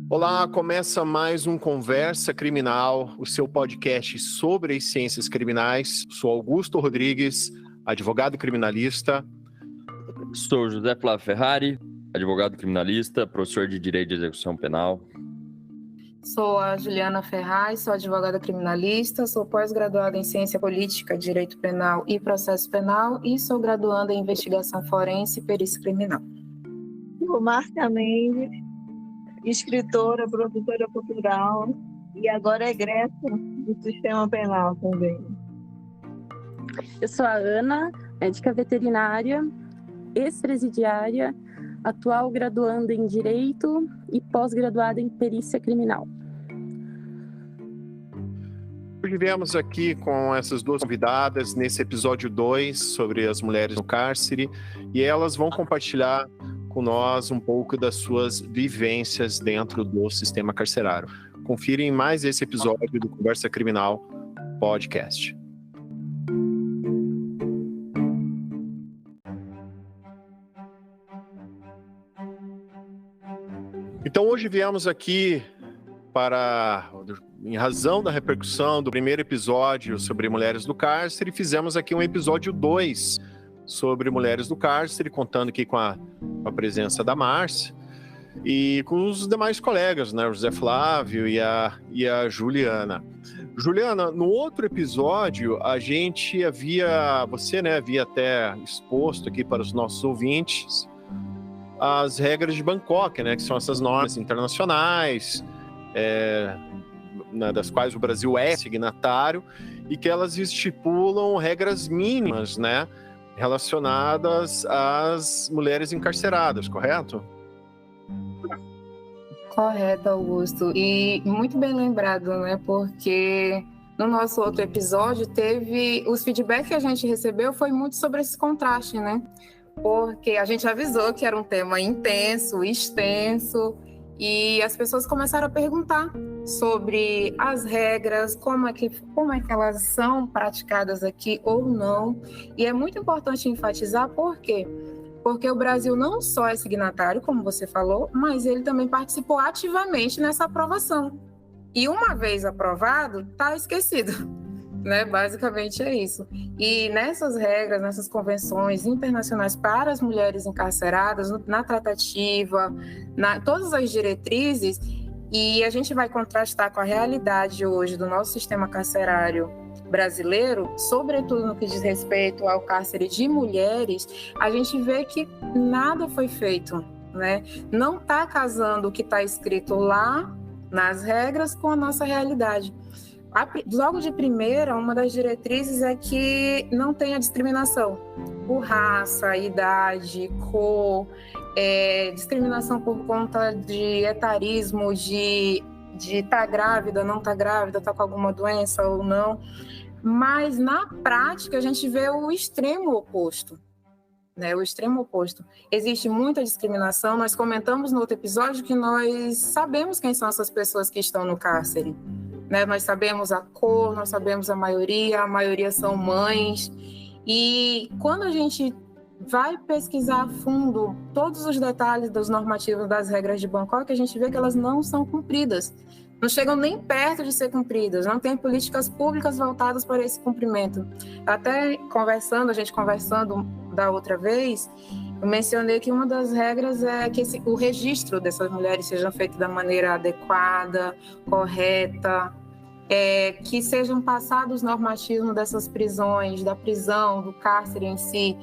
Olá, começa mais um Conversa Criminal, o seu podcast sobre as ciências criminais. Sou Augusto Rodrigues, advogado criminalista. Sou José Flávio Ferrari, advogado criminalista, professor de Direito de Execução Penal. Sou a Juliana Ferraz, sou advogada criminalista, sou pós-graduada em Ciência Política, Direito Penal e Processo Penal e sou graduanda em Investigação Forense e Perícia Criminal. Sou Márcia Mendes, escritora, produtora cultural e agora egressa do Sistema Penal também. Eu sou a Ana, médica veterinária, ex-presidiária, atual graduanda em Direito e pós-graduada em Perícia Criminal. Hoje viemos aqui com essas duas convidadas nesse episódio 2 sobre as mulheres no cárcere e elas vão compartilhar com nós um pouco das suas vivências dentro do sistema carcerário. Confira em mais esse episódio do Conversa Criminal Podcast. Então hoje viemos aqui em razão da repercussão do primeiro episódio sobre mulheres do cárcere, fizemos aqui um episódio 2 sobre mulheres do cárcere, contando aqui com a presença da Márcia e com os demais colegas, né, o José Flávio e a Juliana. Juliana, no outro episódio, você havia até exposto aqui para os nossos ouvintes as regras de Bangkok, né, que são essas normas internacionais, das quais o Brasil é signatário, e que elas estipulam regras mínimas, né, relacionadas às mulheres encarceradas, correto? Correto, Augusto. E muito bem lembrado, né? Porque no nosso outro episódio os feedbacks que a gente recebeu foi muito sobre esse contraste, né? Porque a gente avisou que era um tema intenso, extenso, e as pessoas começaram a perguntar sobre as regras, como é que elas são praticadas aqui ou não. E é muito importante enfatizar por quê? Porque o Brasil não só é signatário, como você falou, mas ele também participou ativamente nessa aprovação. E uma vez aprovado, está esquecido, né? Basicamente é isso. E nessas regras, nessas convenções internacionais para as mulheres encarceradas, na tratativa, todas as diretrizes, e a gente vai contrastar com a realidade hoje do nosso sistema carcerário brasileiro, sobretudo no que diz respeito ao cárcere de mulheres, a gente vê que nada foi feito, né? Não está casando o que está escrito lá nas regras com a nossa realidade. Logo de primeira, uma das diretrizes é que não tenha discriminação por raça, idade, cor, discriminação por conta de etarismo, de estar grávida, não estar grávida, estar com alguma doença ou não. Mas, na prática, a gente vê o extremo oposto, né? O extremo oposto. Existe muita discriminação. Nós comentamos no outro episódio que nós sabemos quem são essas pessoas que estão no cárcere, né? Nós sabemos a cor, nós sabemos a maioria são mães. E quando a gente vai pesquisar a fundo todos os detalhes dos normativos das regras de Bangkok, a gente vê que elas não são cumpridas. Não chegam nem perto de ser cumpridas, não tem políticas públicas voltadas para esse cumprimento. Até a gente conversando da outra vez, eu mencionei que uma das regras é que o registro dessas mulheres seja feito da maneira adequada, correta, que sejam passados os normativos dessas prisões, da prisão, do cárcere em si,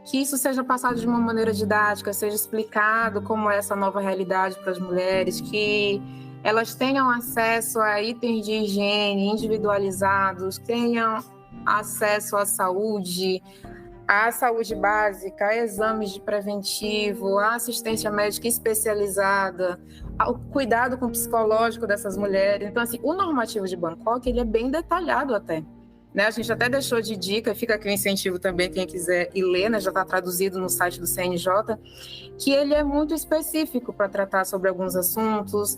que isso seja passado de uma maneira didática, seja explicado como é essa nova realidade para as mulheres, que elas tenham acesso a itens de higiene individualizados, tenham acesso à saúde básica, a exames de preventivo, a assistência médica especializada, ao cuidado com o psicológico dessas mulheres. Então, assim, o normativo de Bangkok, ele é bem detalhado até. né? A gente até deixou de dica, fica aqui o incentivo também, quem quiser ir ler, né? Já está traduzido no site do CNJ, que ele é muito específico para tratar sobre alguns assuntos,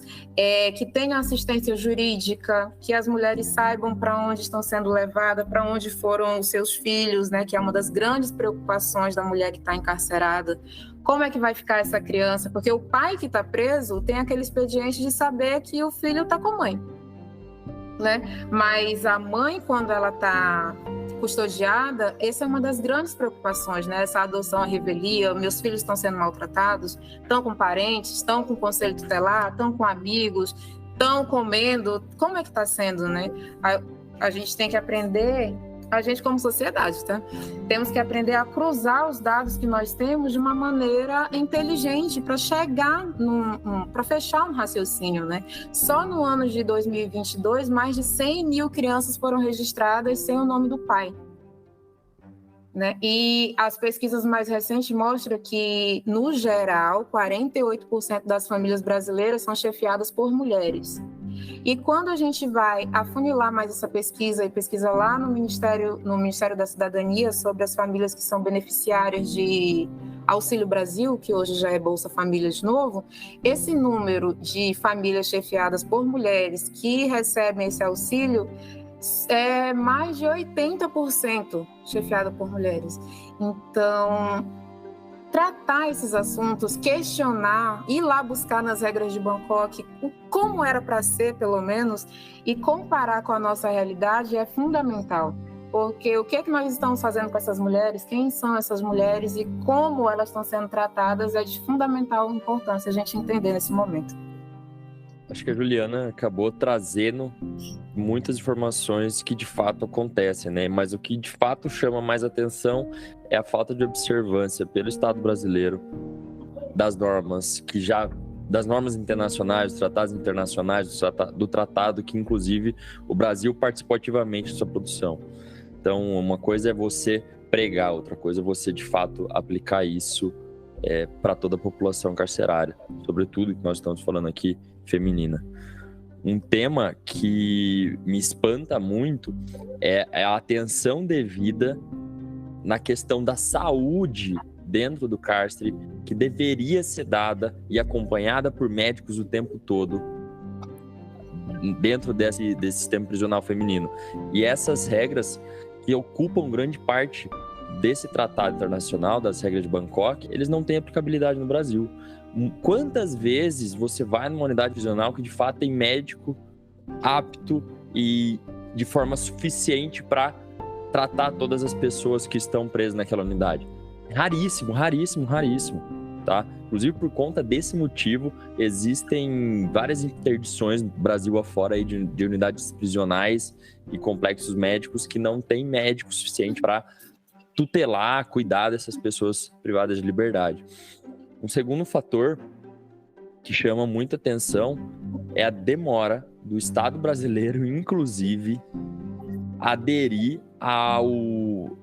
que tenha assistência jurídica, que as mulheres saibam para onde estão sendo levadas, para onde foram os seus filhos, né? Que é uma das grandes preocupações da mulher que está encarcerada. Como é que vai ficar essa criança? Porque o pai que está preso tem aquele expediente de saber que o filho está com a mãe, né? Mas a mãe, quando ela está custodiada, essa é uma das grandes preocupações, né? Essa adoção à revelia, meus filhos estão sendo maltratados, estão com parentes, estão com conselho tutelar, estão com amigos, estão comendo, como é que está sendo, né? A gente tem que aprender, a gente como sociedade, tá? Temos que aprender a cruzar os dados que nós temos de uma maneira inteligente para chegar, para fechar um raciocínio, né? Só no ano de 2022, mais de 100 mil crianças foram registradas sem o nome do pai, né? E as pesquisas mais recentes mostram que, no geral, 48% das famílias brasileiras são chefiadas por mulheres. E quando a gente vai afunilar mais essa pesquisa e pesquisa lá no Ministério da Cidadania sobre as famílias que são beneficiárias de Auxílio Brasil, que hoje já é Bolsa Família de novo, esse número de famílias chefiadas por mulheres que recebem esse auxílio é mais de 80% chefiada por mulheres. Então, tratar esses assuntos, questionar, ir lá buscar nas regras de Bangkok como era para ser, pelo menos, e comparar com a nossa realidade é fundamental. Porque o que é que nós estamos fazendo com essas mulheres, quem são essas mulheres e como elas estão sendo tratadas é de fundamental importância a gente entender nesse momento. Acho que a Juliana acabou trazendo muitas informações que de fato acontecem, né? Mas o que de fato chama mais atenção é a falta de observância pelo Estado brasileiro das normas das normas internacionais, dos tratados internacionais, do tratado que inclusive o Brasil participou ativamente da sua produção. Então, uma coisa é você pregar, outra coisa é você de fato aplicar isso para toda a população carcerária, sobretudo que nós estamos falando aqui, feminina. Um tema que me espanta muito é a atenção devida na questão da saúde dentro do cárcere, que deveria ser dada e acompanhada por médicos o tempo todo dentro desse sistema prisional feminino. E essas regras que ocupam grande parte desse tratado internacional, das regras de Bangkok, eles não têm aplicabilidade no Brasil. Quantas vezes você vai numa unidade prisional que de fato tem médico apto e de forma suficiente para tratar todas as pessoas que estão presas naquela unidade? Raríssimo, raríssimo, raríssimo, tá? Inclusive por conta desse motivo existem várias interdições Brasil afora aí de unidades prisionais e complexos médicos que não tem médico suficiente para tutelar, cuidar dessas pessoas privadas de liberdade. Um segundo fator que chama muita atenção é a demora do Estado brasileiro, inclusive, aderir ao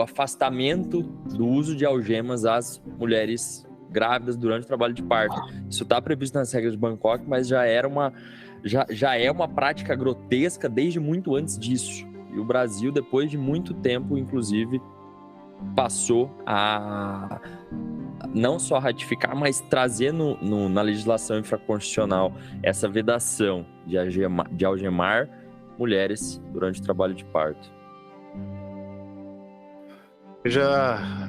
afastamento do uso de algemas às mulheres grávidas durante o trabalho de parto. Isso está previsto nas regras de Bangkok, mas já é uma prática grotesca desde muito antes disso. E o Brasil, depois de muito tempo, inclusive, passou a não só ratificar, mas trazer na legislação infraconstitucional essa vedação de algemar mulheres durante o trabalho de parto.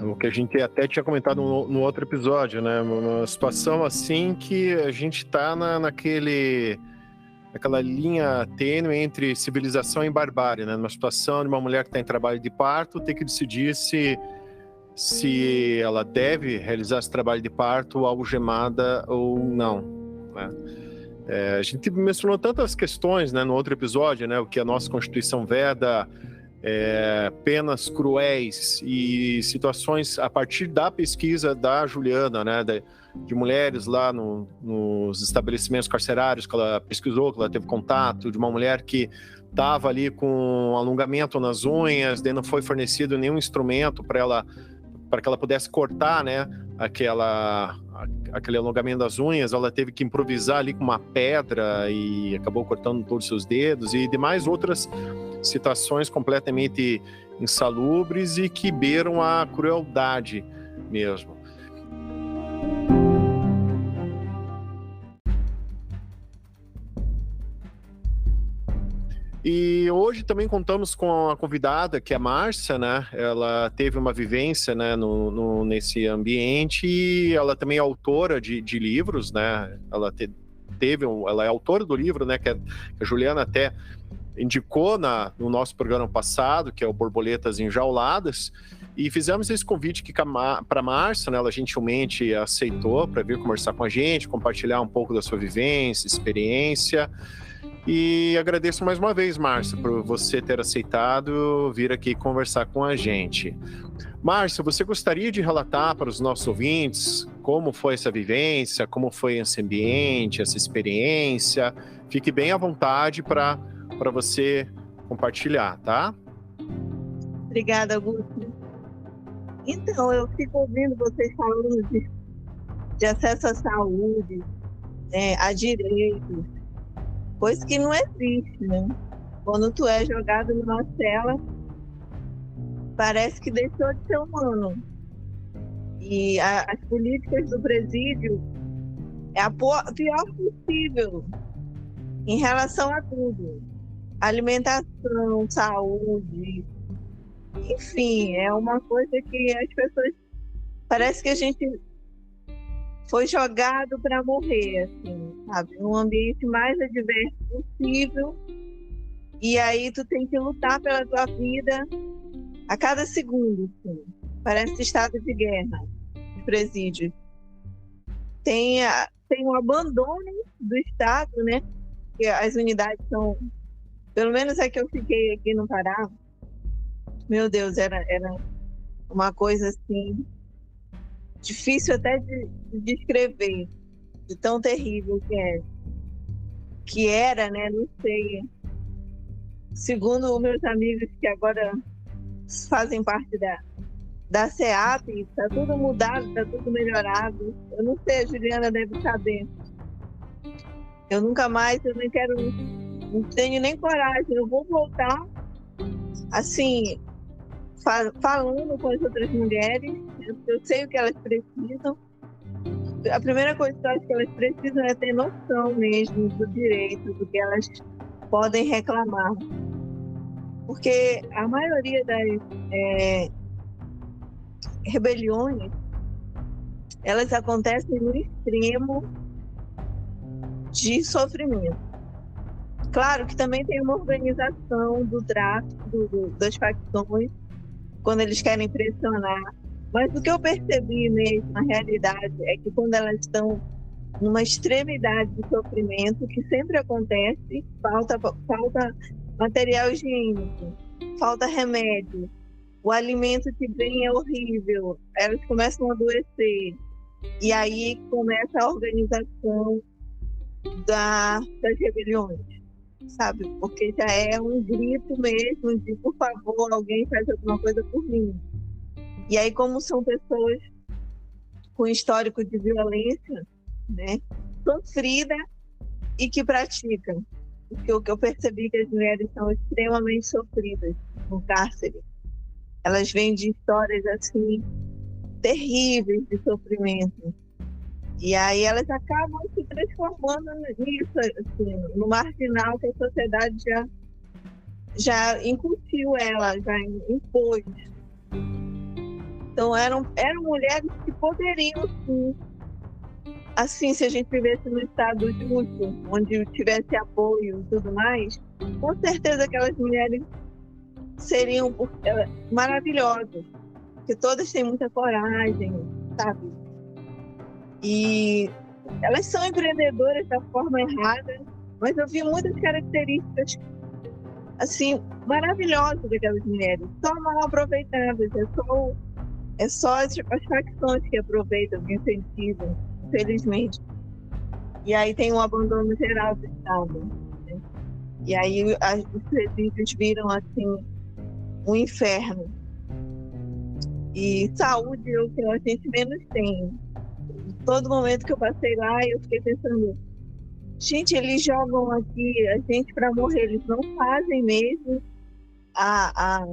O que a gente até tinha comentado no outro episódio, né? Uma situação assim que a gente está naquela linha tênue entre civilização e barbárie, né? Numa situação de uma mulher que está em trabalho de parto ter que decidir se ela deve realizar esse trabalho de parto algemada ou não, né? A gente mencionou tantas questões, né, no outro episódio, né? O que a nossa Constituição veda, penas cruéis e situações a partir da pesquisa da Juliana, né, de mulheres lá nos estabelecimentos carcerários que ela pesquisou, que ela teve contato, de uma mulher que estava ali com alongamento nas unhas, daí não foi fornecido nenhum instrumento para que ela pudesse cortar, né, aquele alongamento das unhas. Ela teve que improvisar ali com uma pedra e acabou cortando todos os seus dedos, e demais outras situações completamente insalubres e que beiram a crueldade mesmo. E hoje também contamos com a convidada, que é a Márcia, né? Ela teve uma vivência, né, nesse ambiente, e ela também é autora de livros, né? Ela é autora do livro, né, que a Juliana até indicou no nosso programa passado, que é o Borboletas Enjauladas, e fizemos esse convite para a Márcia, né? Ela gentilmente aceitou para vir conversar com a gente, compartilhar um pouco da sua vivência, experiência. E agradeço mais uma vez, Márcia, por você ter aceitado vir aqui conversar com a gente. Márcia, você gostaria de relatar para os nossos ouvintes como foi essa vivência, como foi esse ambiente, essa experiência? Fique bem à vontade para você compartilhar, tá? Obrigada, Augusto. Então, eu fico ouvindo vocês falando de acesso à saúde, a direitos, coisa que não existe, né? Quando tu é jogado numa cela, parece que deixou de ser humano. E as políticas do presídio é a pior possível em relação a tudo. Alimentação, saúde, enfim, é uma coisa que as pessoas... Parece que a gente foi jogado para morrer, assim, sabe? Num ambiente mais adverso possível. E aí tu tem que lutar pela tua vida a cada segundo, assim. Parece estado de guerra, de presídio. Tem um abandono do Estado, né? Que as unidades são... Pelo menos é que eu fiquei aqui no Pará. Meu Deus, era uma coisa assim... difícil até de descrever, de tão terrível que era, né? Não sei. Segundo os meus amigos que agora fazem parte da SEAP, está tudo mudado, está tudo melhorado. Eu não sei, a Juliana deve saber. Eu nunca mais, eu nem quero, não tenho nem coragem. Eu vou voltar, assim, falando com as outras mulheres. Eu sei o que elas precisam. A primeira coisa que eu acho que elas precisam é ter noção mesmo do direito, do que elas podem reclamar. Porque a maioria das rebeliões, elas acontecem no extremo de sofrimento. Claro que também tem uma organização do tráfico, das facções, quando eles querem pressionar. Mas o que eu percebi mesmo, na realidade, é que quando elas estão numa extremidade de sofrimento, que sempre acontece, falta material higiênico, falta remédio, o alimento que vem é horrível, elas começam a adoecer. E aí começa a organização das rebeliões, sabe? Porque já é um grito mesmo de, por favor, alguém faz alguma coisa por mim. E aí, como são pessoas com histórico de violência, né, sofrida e que praticam, porque o que eu percebi que as mulheres são extremamente sofridas no cárcere. Elas vêm de histórias assim terríveis de sofrimento. E aí elas acabam se transformando nisso, assim, no marginal que a sociedade já incutiu ela, já impôs. Então eram mulheres que poderiam, sim, assim, se a gente vivesse no estado justo, onde tivesse apoio e tudo mais, com certeza aquelas mulheres seriam maravilhosas, porque todas têm muita coragem, sabe? E elas são empreendedoras da forma errada, mas eu vi muitas características assim maravilhosas daquelas mulheres, só mal aproveitadas. É só as facções que aproveitam, que incentivam, infelizmente. E aí tem um abandono geral do Estado, né? E aí os presídios viram assim um inferno. E saúde é o que a gente menos tem. Todo momento que eu passei lá, eu fiquei pensando, gente, eles jogam aqui a gente para morrer, eles não fazem mesmo. a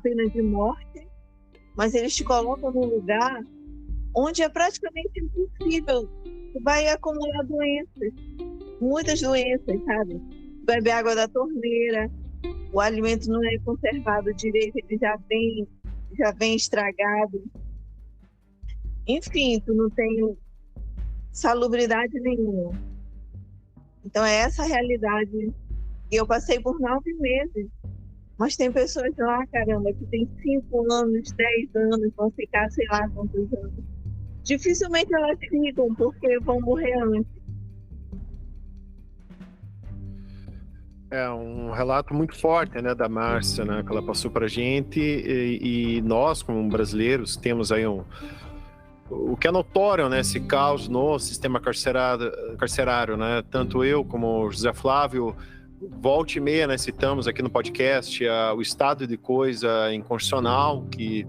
pena de morte, mas eles te colocam num lugar onde é praticamente impossível. Tu vai acumular doenças, muitas doenças, sabe? Beber água da torneira, o alimento não é conservado direito, ele já vem estragado. Enfim, tu não tem salubridade nenhuma. Então é essa a realidade. E eu passei por 9 meses, mas tem pessoas lá, caramba, que tem 5 anos, 10 anos, vão ficar sei lá quantos anos. Dificilmente elas ficam, porque vão morrer antes. É um relato muito forte, né, da Márcia, né, que ela passou para a gente, e nós, como brasileiros, temos aí o que é notório, né, esse caos no sistema carcerário, né, tanto eu como o José Flávio, volta e meia, né, citamos aqui no podcast o estado de coisa inconstitucional, que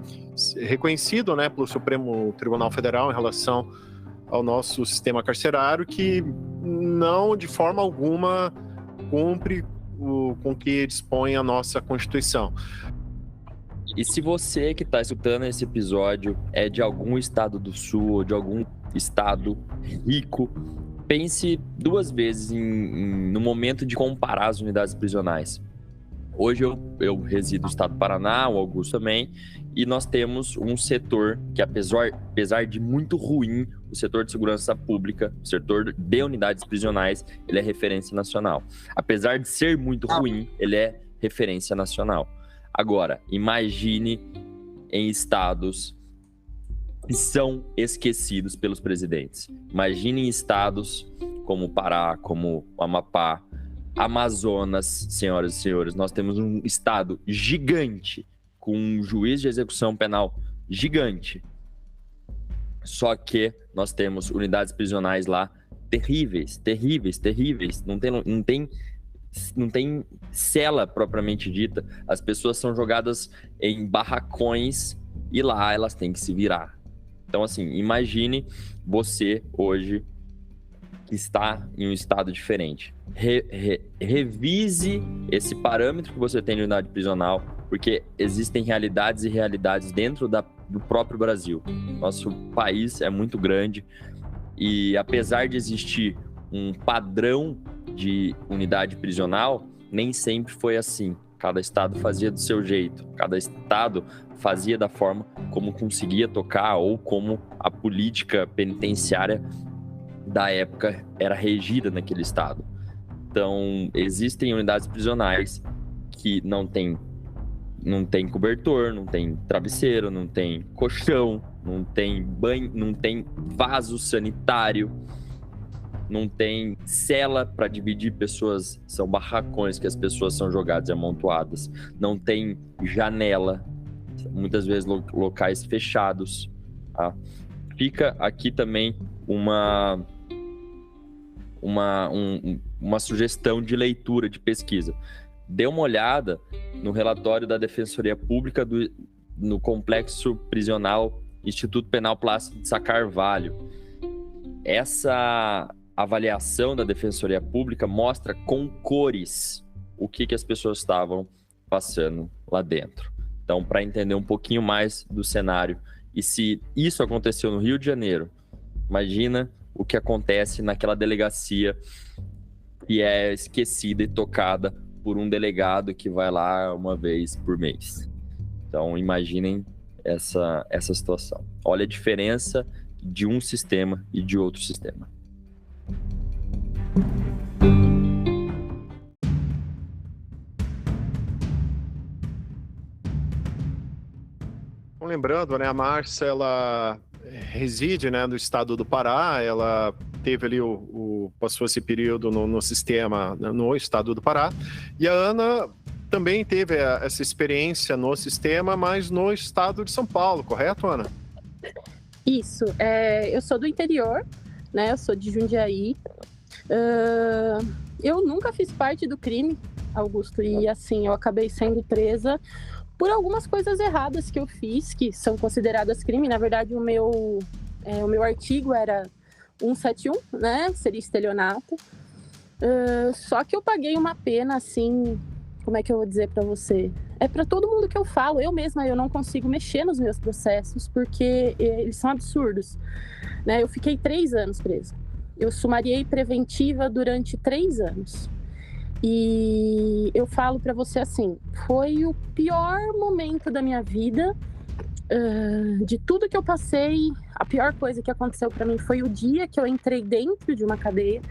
é reconhecido, né, pelo Supremo Tribunal Federal em relação ao nosso sistema carcerário, que não, de forma alguma, cumpre com que dispõe a nossa Constituição. E se você que está escutando esse episódio é de algum estado do Sul ou de algum estado rico, pense 2 vezes no momento de comparar as unidades prisionais. Hoje eu resido no estado do Paraná, o Augusto também, e nós temos um setor que, apesar de muito ruim, o setor de segurança pública, o setor de unidades prisionais, ele é referência nacional. Apesar de ser muito ruim, ele é referência nacional. Agora, imagine em estados que são esquecidos pelos presidentes. Imagine em estados como o Pará, como o Amapá, Amazonas, senhoras e senhores. Nós temos um estado gigante, com um juiz de execução penal gigante. Só que nós temos unidades prisionais lá terríveis, terríveis, terríveis. Não tem cela propriamente dita. As pessoas são jogadas em barracões e lá elas têm que se virar. Então, assim, imagine você hoje que está em um estado diferente. Revise esse parâmetro que você tem de unidade prisional, porque existem realidades e realidades dentro do próprio Brasil. Nosso país é muito grande e, apesar de existir um padrão de unidade prisional, nem sempre foi assim. Cada estado fazia do seu jeito, cada estado fazia da forma como conseguia tocar ou como a política penitenciária da época era regida naquele estado. Então, existem unidades prisionais que não tem cobertor, não tem travesseiro, não tem colchão, não tem banho, não tem vaso sanitário, não tem cela para dividir pessoas, são barracões que as pessoas são jogadas e amontoadas, não tem janela, muitas vezes locais fechados. Tá? Fica aqui também uma sugestão de leitura, de pesquisa. Dê uma olhada no relatório da Defensoria Pública no Complexo Prisional Instituto Penal Plácido de Sá Carvalho. Essa avaliação da Defensoria Pública mostra com cores o que as pessoas estavam passando lá dentro. Então, para entender um pouquinho mais do cenário, e se isso aconteceu no Rio de Janeiro, imagina o que acontece naquela delegacia que é esquecida e tocada por um delegado que vai lá uma vez por mês. Então, imaginem essa situação. Olha a diferença de um sistema e de outro sistema. Lembrando, né, a Márcia, ela reside, né, no estado do Pará, ela teve ali passou esse período no sistema, no estado do Pará, e a Ana também teve essa experiência no sistema, mas no estado de São Paulo, correto, Ana? Isso, eu sou do interior, né, eu sou de Jundiaí, eu nunca fiz parte do crime, Augusto, e assim, eu acabei sendo presa por algumas coisas erradas que eu fiz, que são consideradas crime. Na verdade, o meu artigo era 171, né? Seria estelionato. Só que eu paguei uma pena, assim, como é que eu vou dizer para você? É para todo mundo que eu falo. Eu mesma, eu não consigo mexer nos meus processos porque eles são absurdos, né? Eu fiquei 3 anos presa. Eu sumariei preventiva durante 3 anos. E eu falo para você assim, foi o pior momento da minha vida. De tudo que eu passei, a pior coisa que aconteceu para mim foi o dia que eu entrei dentro de uma cadeia,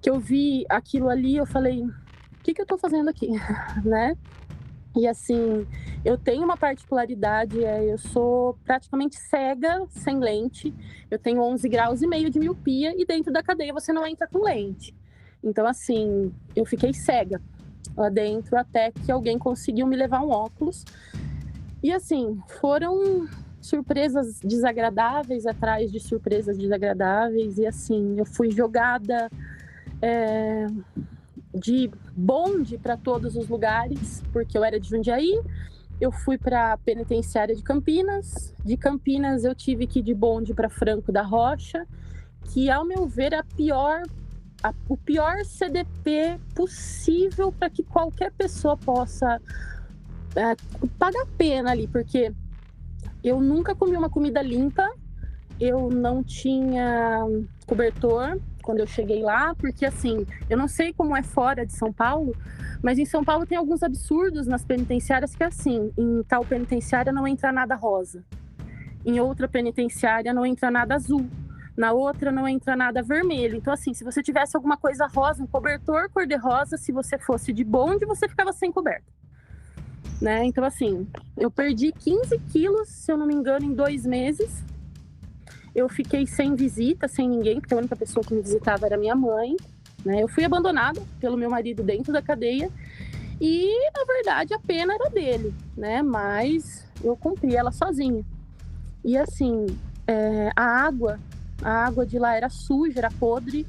que eu vi aquilo ali, eu falei, o que eu tô fazendo aqui, né? E assim, eu tenho uma particularidade, eu sou praticamente cega, sem lente, eu tenho 11 graus e meio de miopia e dentro da cadeia você não entra com lente. Então assim, eu fiquei cega lá dentro até que alguém conseguiu me levar um óculos. E assim, foram surpresas desagradáveis atrás de surpresas desagradáveis. E assim, eu fui jogada de bonde para todos os lugares, porque eu era de Jundiaí. Eu fui para a penitenciária de Campinas. De Campinas eu tive que ir de bonde para Franco da Rocha, que ao meu ver é o pior CDP possível para que qualquer pessoa possa pagar pena ali, porque eu nunca comi uma comida limpa, eu não tinha cobertor quando eu cheguei lá, porque assim, eu não sei como é fora de São Paulo, mas em São Paulo tem alguns absurdos nas penitenciárias que é assim, em tal penitenciária não entra nada rosa, em outra penitenciária não entra nada azul, na outra não entra nada vermelho. Então assim, se você tivesse alguma coisa rosa, um cobertor cor-de-rosa, se você fosse de bonde, você ficava sem coberta. Né? Então, assim, eu perdi 15 quilos, se eu não me engano, em 2 meses. Eu fiquei sem visita, sem ninguém, porque a única pessoa que me visitava era minha mãe. Né? Eu fui abandonada pelo meu marido dentro da cadeia e, na verdade, a pena era dele, né? Mas eu cumpri ela sozinha. E, assim, a água de lá era suja, era podre.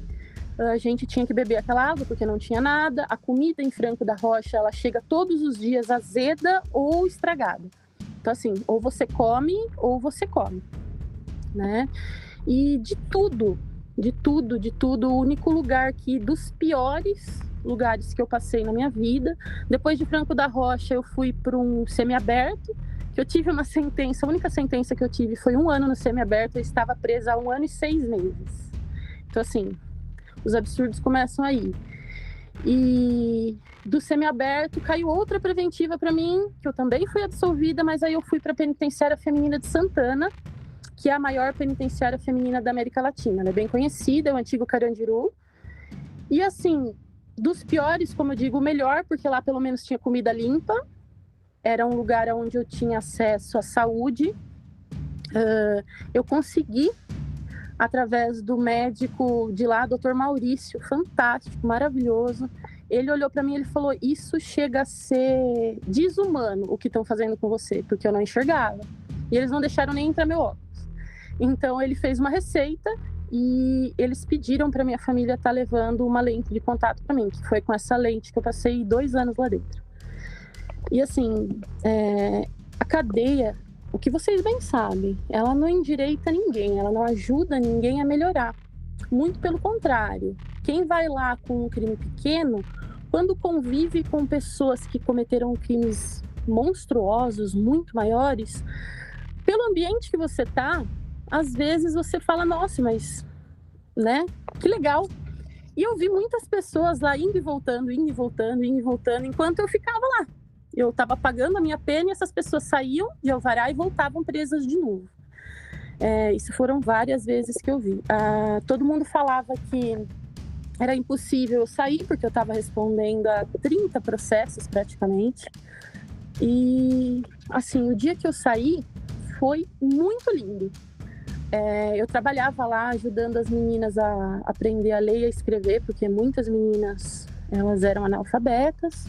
A gente tinha que beber aquela água porque não tinha nada. A comida em Franco da Rocha, ela chega todos os dias azeda ou estragada. Então, assim, ou você come, né? E de tudo, o único lugar dos piores lugares que eu passei na minha vida. Depois de Franco da Rocha, eu fui para um semiaberto, que eu tive uma sentença, a única sentença que eu tive foi 1 ano no semiaberto, eu estava presa há 1 ano e 6 meses. Então, assim, os absurdos começam aí. E do semiaberto caiu outra preventiva para mim, que eu também fui absolvida, mas aí eu fui para a Penitenciária Feminina de Santana, que é a maior penitenciária feminina da América Latina. Ela é bem conhecida, é o antigo Carandiru. E assim, dos piores, como eu digo, o melhor, porque lá pelo menos tinha comida limpa, era um lugar onde eu tinha acesso à saúde. Eu consegui, através do médico de lá, Dr. Maurício, fantástico, maravilhoso. Ele olhou para mim e ele falou, isso chega a ser desumano o que estão fazendo com você, porque eu não enxergava. E eles não deixaram nem entrar meu óculos. Então ele fez uma receita e eles pediram para minha família estar levando uma lente de contato para mim, que foi com essa lente que eu passei 2 anos lá dentro. E assim, a cadeia, o que vocês bem sabem, ela não endireita ninguém, ela não ajuda ninguém a melhorar. Muito pelo contrário. Quem vai lá com um crime pequeno, quando convive com pessoas que cometeram crimes monstruosos, muito maiores, pelo ambiente que você tá, às vezes você fala, nossa, mas, né, que legal. E eu vi muitas pessoas lá indo e voltando, enquanto eu ficava lá. Eu estava pagando a minha pena e essas pessoas saíam de alvará e voltavam presas de novo. Isso foram várias vezes que eu vi. Todo mundo falava que era impossível eu sair, porque eu estava respondendo a 30 processos praticamente. E, assim, o dia que eu saí foi muito lindo. Eu trabalhava lá ajudando as meninas a aprender a ler e a escrever, porque muitas meninas elas eram analfabetas.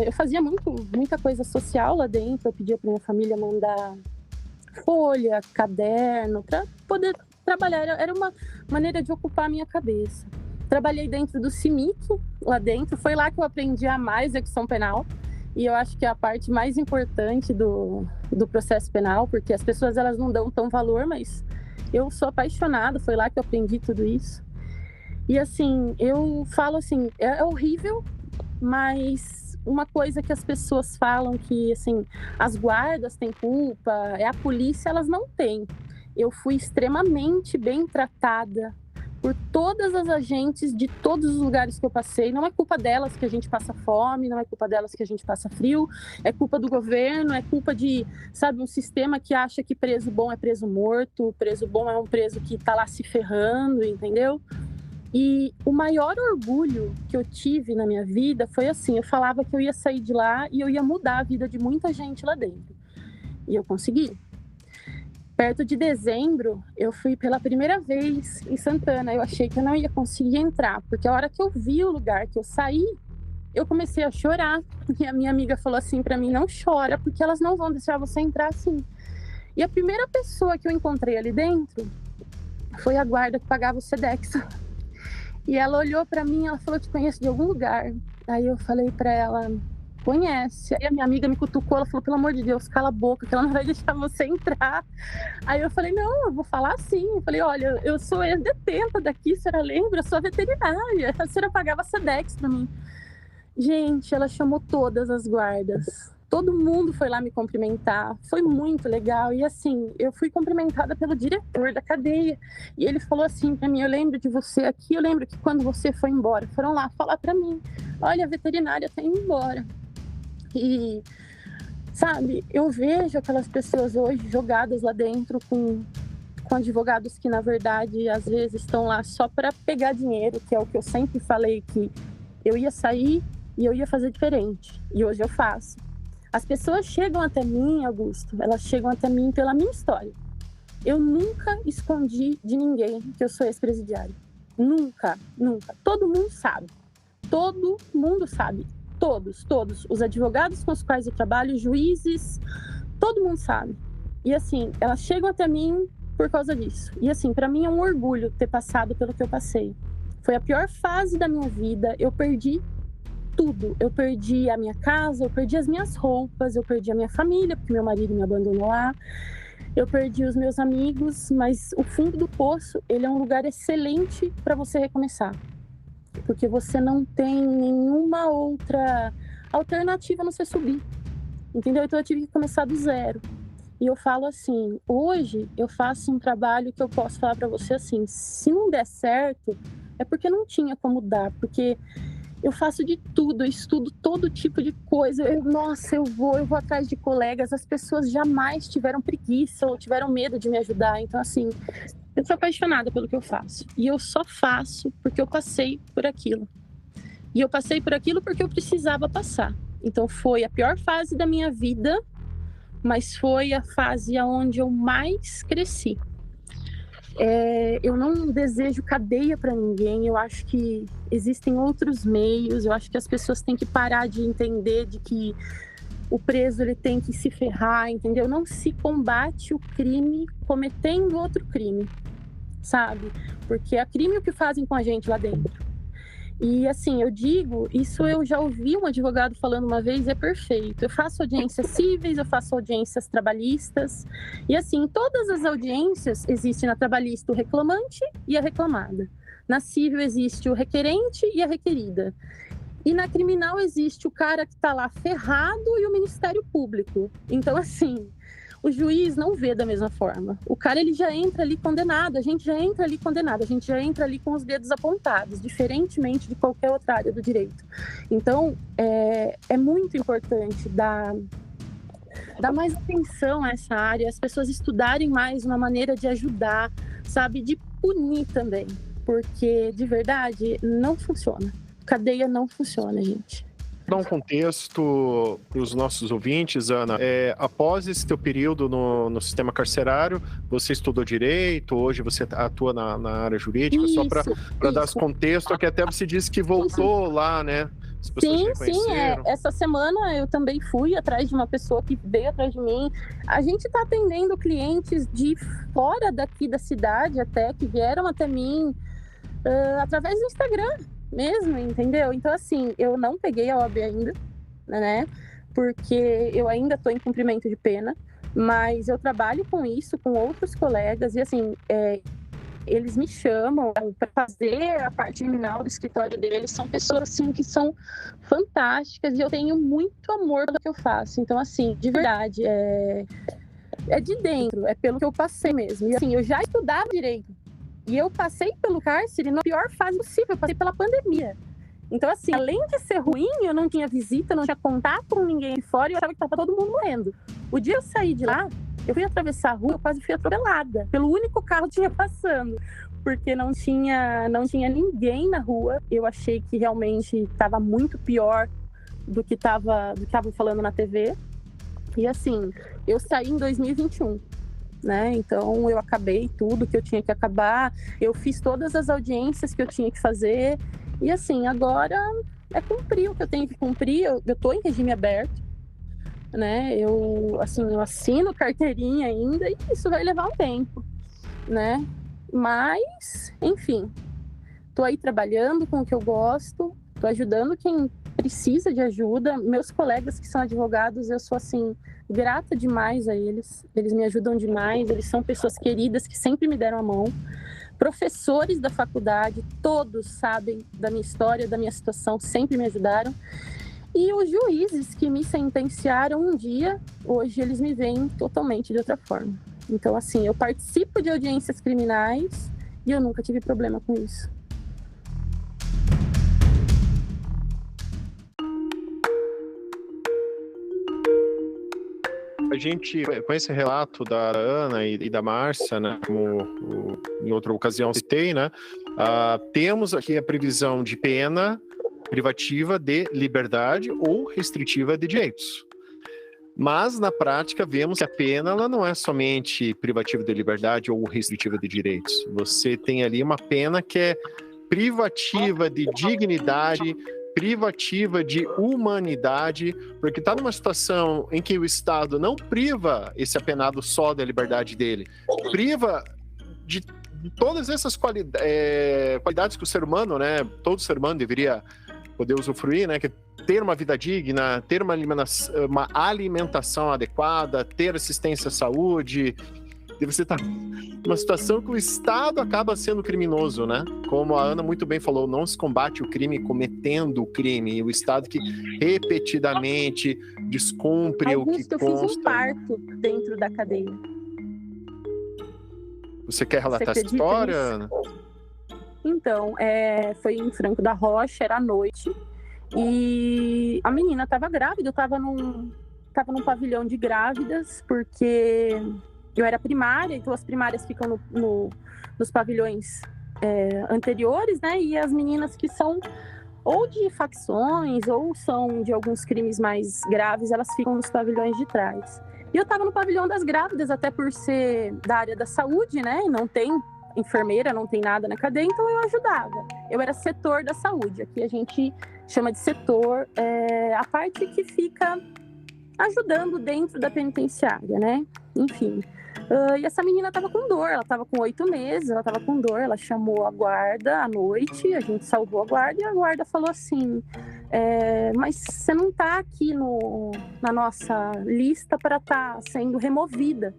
Eu fazia muita coisa social lá dentro, eu pedia para minha família mandar folha, caderno, para poder trabalhar, era uma maneira de ocupar a minha cabeça. Trabalhei dentro do CIMIC, lá dentro, foi lá que eu aprendi a mais execução penal, e eu acho que é a parte mais importante do processo penal, porque as pessoas elas não dão tão valor, mas eu sou apaixonada, foi lá que eu aprendi tudo isso. E assim, eu falo assim, é horrível, mas uma coisa que as pessoas falam que, assim, as guardas têm culpa, é a polícia, elas não têm. Eu fui extremamente bem tratada por todas as agentes de todos os lugares que eu passei. Não é culpa delas que a gente passa fome, não é culpa delas que a gente passa frio, é culpa do governo, é culpa de, sabe, um sistema que acha que preso bom é preso morto, preso bom é um preso que tá lá se ferrando, entendeu? E o maior orgulho que eu tive na minha vida foi assim, eu falava que eu ia sair de lá e eu ia mudar a vida de muita gente lá dentro. E eu consegui. Perto de dezembro, eu fui pela primeira vez em Santana. Eu achei que eu não ia conseguir entrar, porque a hora que eu vi o lugar, que eu saí, eu comecei a chorar. E a minha amiga falou assim pra mim, não chora, porque elas não vão deixar você entrar assim. E a primeira pessoa que eu encontrei ali dentro foi a guarda que pagava o Sedex. E ela olhou pra mim, ela falou, te conheço de algum lugar. Aí eu falei pra ela, conhece. Aí a minha amiga me cutucou, ela falou, pelo amor de Deus, cala a boca, que ela não vai deixar você entrar. Aí eu falei, não, eu vou falar sim. Eu falei, olha, eu sou ex-detenta daqui, a senhora lembra? Eu sou a veterinária, a senhora pagava Sedex pra mim. Gente, ela chamou todas as guardas. Todo mundo foi lá me cumprimentar, foi muito legal. E assim, eu fui cumprimentada pelo diretor da cadeia. E ele falou assim pra mim, eu lembro de você aqui, eu lembro que quando você foi embora, foram lá falar pra mim, olha, a veterinária tá indo embora. E, sabe, eu vejo aquelas pessoas hoje jogadas lá dentro com advogados que, na verdade, às vezes estão lá só para pegar dinheiro, que é o que eu sempre falei, que eu ia sair e eu ia fazer diferente. E hoje eu faço. As pessoas chegam até mim, Augusto, elas chegam até mim pela minha história. Eu nunca escondi de ninguém que eu sou ex-presidiária. Nunca, nunca. Todo mundo sabe. Todo mundo sabe. Todos. Os advogados com os quais eu trabalho, juízes, todo mundo sabe. E assim, elas chegam até mim por causa disso. E assim, para mim é um orgulho ter passado pelo que eu passei. Foi a pior fase da minha vida, eu perdi tudo. Eu perdi a minha casa, eu perdi as minhas roupas, eu perdi a minha família, porque meu marido me abandonou lá. Eu perdi os meus amigos, mas o fundo do poço, ele é um lugar excelente para você recomeçar. Porque você não tem nenhuma outra alternativa a não ser subir, entendeu? Então eu tive que começar do zero. E eu falo assim, hoje eu faço um trabalho que eu posso falar para você assim, se não der certo, é porque não tinha como dar, porque eu faço de tudo, eu estudo todo tipo de coisa, eu vou atrás de colegas, as pessoas jamais tiveram preguiça ou tiveram medo de me ajudar, então assim, eu sou apaixonada pelo que eu faço. E eu só faço porque eu passei por aquilo. E eu passei por aquilo porque eu precisava passar. Então foi a pior fase da minha vida, mas foi a fase onde eu mais cresci. Eu não desejo cadeia para ninguém, eu acho que existem outros meios, eu acho que as pessoas têm que parar de entender de que o preso ele tem que se ferrar, entendeu? Não se combate o crime cometendo outro crime, sabe? Porque é crime o que fazem com a gente lá dentro. E assim, eu digo, isso eu já ouvi um advogado falando uma vez, é perfeito. Eu faço audiências cíveis, eu faço audiências trabalhistas. E assim, em todas as audiências existe na trabalhista o reclamante e a reclamada. Na cível existe o requerente e a requerida. E na criminal existe o cara que está lá ferrado e o Ministério Público. Então, assim, o juiz não vê da mesma forma. O cara, ele já entra ali condenado, a gente já entra ali condenado, a gente já entra ali com os dedos apontados, diferentemente de qualquer outra área do direito. Então, é muito importante dar mais atenção a essa área, as pessoas estudarem mais uma maneira de ajudar, sabe, de punir também, porque, de verdade, não funciona. Cadeia não funciona, gente. Dar um contexto para os nossos ouvintes, Ana. Após esse teu período no sistema carcerário, você estudou direito, hoje você atua na área jurídica, isso, só para dar esse contexto, que até você disse que voltou lá, né? As pessoas sim. Essa semana eu também fui atrás de uma pessoa que veio atrás de mim. A gente está atendendo clientes de fora daqui da cidade até, que vieram até mim através do Instagram mesmo, entendeu? Então, assim, eu não peguei a OAB ainda, né? Porque eu ainda estou em cumprimento de pena, mas eu trabalho com isso, com outros colegas, e assim, eles me chamam para fazer a parte criminal do escritório deles. São pessoas, assim, que são fantásticas e eu tenho muito amor pelo que eu faço. Então, assim, de verdade, é de dentro, é pelo que eu passei mesmo. E, assim, eu já estudava direito e eu passei pelo cárcere na pior fase possível, eu passei pela pandemia. Então, assim, além de ser ruim, eu não tinha visita, não tinha contato com ninguém de fora e eu achava que estava todo mundo morrendo. O dia eu saí de lá, eu fui atravessar a rua, eu quase fui atropelada pelo único carro que tinha passando, porque não tinha ninguém na rua. Eu achei que realmente estava muito pior do que estavam falando na TV. E assim, eu saí em 2021, né? Então eu acabei tudo que eu tinha que acabar, eu fiz todas as audiências que eu tinha que fazer. E assim, agora é cumprir o que eu tenho que cumprir. Eu estou em regime aberto, né? Eu assino carteirinha ainda e isso vai levar um tempo, né? Mas, enfim, estou aí trabalhando com o que eu gosto, estou ajudando quem precisa de ajuda. Meus colegas que são advogados, eu sou assim, grata demais a eles. Eles me ajudam demais, eles são pessoas queridas que sempre me deram a mão. Professores da faculdade, todos sabem da minha história, da minha situação, sempre me ajudaram. E os juízes que me sentenciaram um dia, hoje eles me veem totalmente de outra forma. Então, assim, eu participo de audiências criminais e eu nunca tive problema com isso. A gente, com esse relato da Ana e da Márcia, né, como em outra ocasião citei, né, temos aqui a previsão de pena privativa de liberdade ou restritiva de direitos. Mas, na prática, vemos que a pena ela não é somente privativa de liberdade ou restritiva de direitos. Você tem ali uma pena que é privativa de dignidade, privativa de humanidade, porque está numa situação em que o Estado não priva esse apenado só da liberdade dele, priva de todas essas qualidades que o ser humano, né, todo ser humano deveria poder usufruir, né, que é ter uma vida digna, ter uma alimentação adequada, ter assistência à saúde. E você está numa situação que o Estado acaba sendo criminoso, né? Como a Ana muito bem falou, não se combate o crime cometendo o crime. E o Estado que repetidamente descumpre o que consta. Eu fiz um parto dentro da cadeia. Você quer relatar essa história, Ana? Então, foi em Franco da Rocha, era à noite. E a menina estava grávida, eu estava num pavilhão de grávidas, porque eu era primária, então as primárias ficam nos pavilhões anteriores, né? E as meninas que são ou de facções ou são de alguns crimes mais graves, elas ficam nos pavilhões de trás. E eu estava no pavilhão das grávidas, até por ser da área da saúde, né? Não tem enfermeira, não tem nada na cadeia, então eu ajudava. Eu era setor da saúde, aqui a gente chama de setor, a parte que fica ajudando dentro da penitenciária, né? Enfim. E essa menina estava com dor, ela estava com 8 meses, ela estava com dor, ela chamou a guarda à noite, a gente salvou a guarda e a guarda falou assim, mas você não está aqui na nossa lista para estar sendo removida,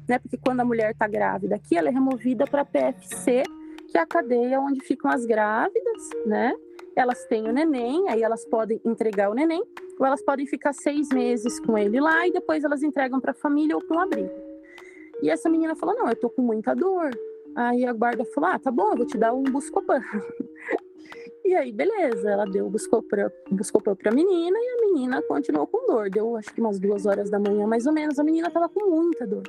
né? Porque quando a mulher está grávida aqui, ela é removida para a PFC, que é a cadeia onde ficam as grávidas, né? Elas têm o neném, aí elas podem entregar o neném, ou elas podem ficar 6 meses com ele lá e depois elas entregam para a família ou para um abrigo. E essa menina falou, não, eu tô com muita dor. Aí a guarda falou, tá bom, eu vou te dar um Buscopan. E aí, beleza, ela deu o Buscopan pra menina e a menina continuou com dor. Deu, acho que umas 2 horas da manhã, mais ou menos, a menina tava com muita dor.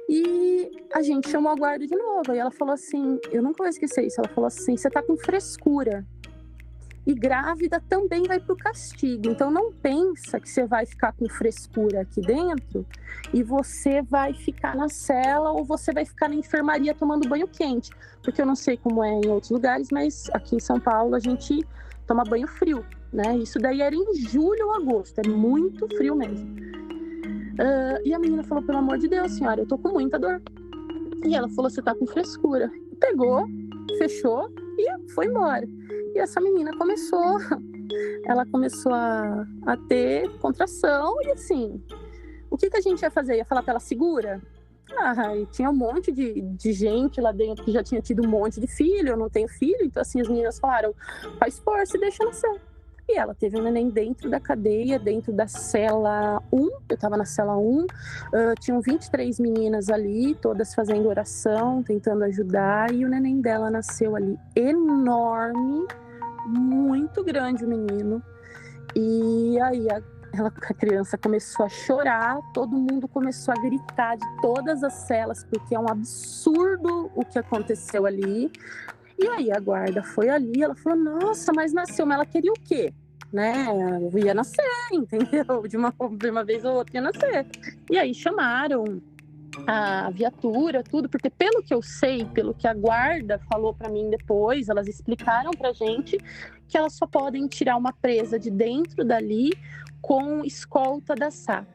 E a gente chamou a guarda de novo, e ela falou assim, eu nunca vou esquecer isso, ela falou assim, você tá com frescura. E grávida também vai pro castigo, então não pensa que você vai ficar com frescura aqui dentro e você vai ficar na cela ou você vai ficar na enfermaria tomando banho quente, porque eu não sei como é em outros lugares, mas aqui em São Paulo a gente toma banho frio, né? Isso daí era em julho ou agosto, é muito frio mesmo. E a menina falou, pelo amor de Deus, senhora, eu tô com muita dor. E ela falou, você tá com frescura. Pegou, fechou e foi embora. E essa menina começou a ter contração e assim, o que a gente ia fazer? Ia falar pra ela segura? E tinha um monte de gente lá dentro que já tinha tido um monte de filho, eu não tenho filho, então assim, as meninas falaram, faz força e deixa nascer. E ela teve um neném dentro da cadeia, dentro da cela 1, eu tava na cela 1, tinham 23 meninas ali, todas fazendo oração, tentando ajudar, e o neném dela nasceu ali, enorme, muito grande o menino. E aí a criança começou a chorar, todo mundo começou a gritar de todas as celas, porque é um absurdo o que aconteceu ali. E aí a guarda foi ali, ela falou, nossa, mas nasceu, mas ela queria o quê? Né? Ia nascer, entendeu? De uma vez ou outra ia nascer. E aí chamaram a viatura, tudo, porque pelo que eu sei, pelo que a guarda falou pra mim depois, elas explicaram pra gente que elas só podem tirar uma presa de dentro dali com escolta da SAP.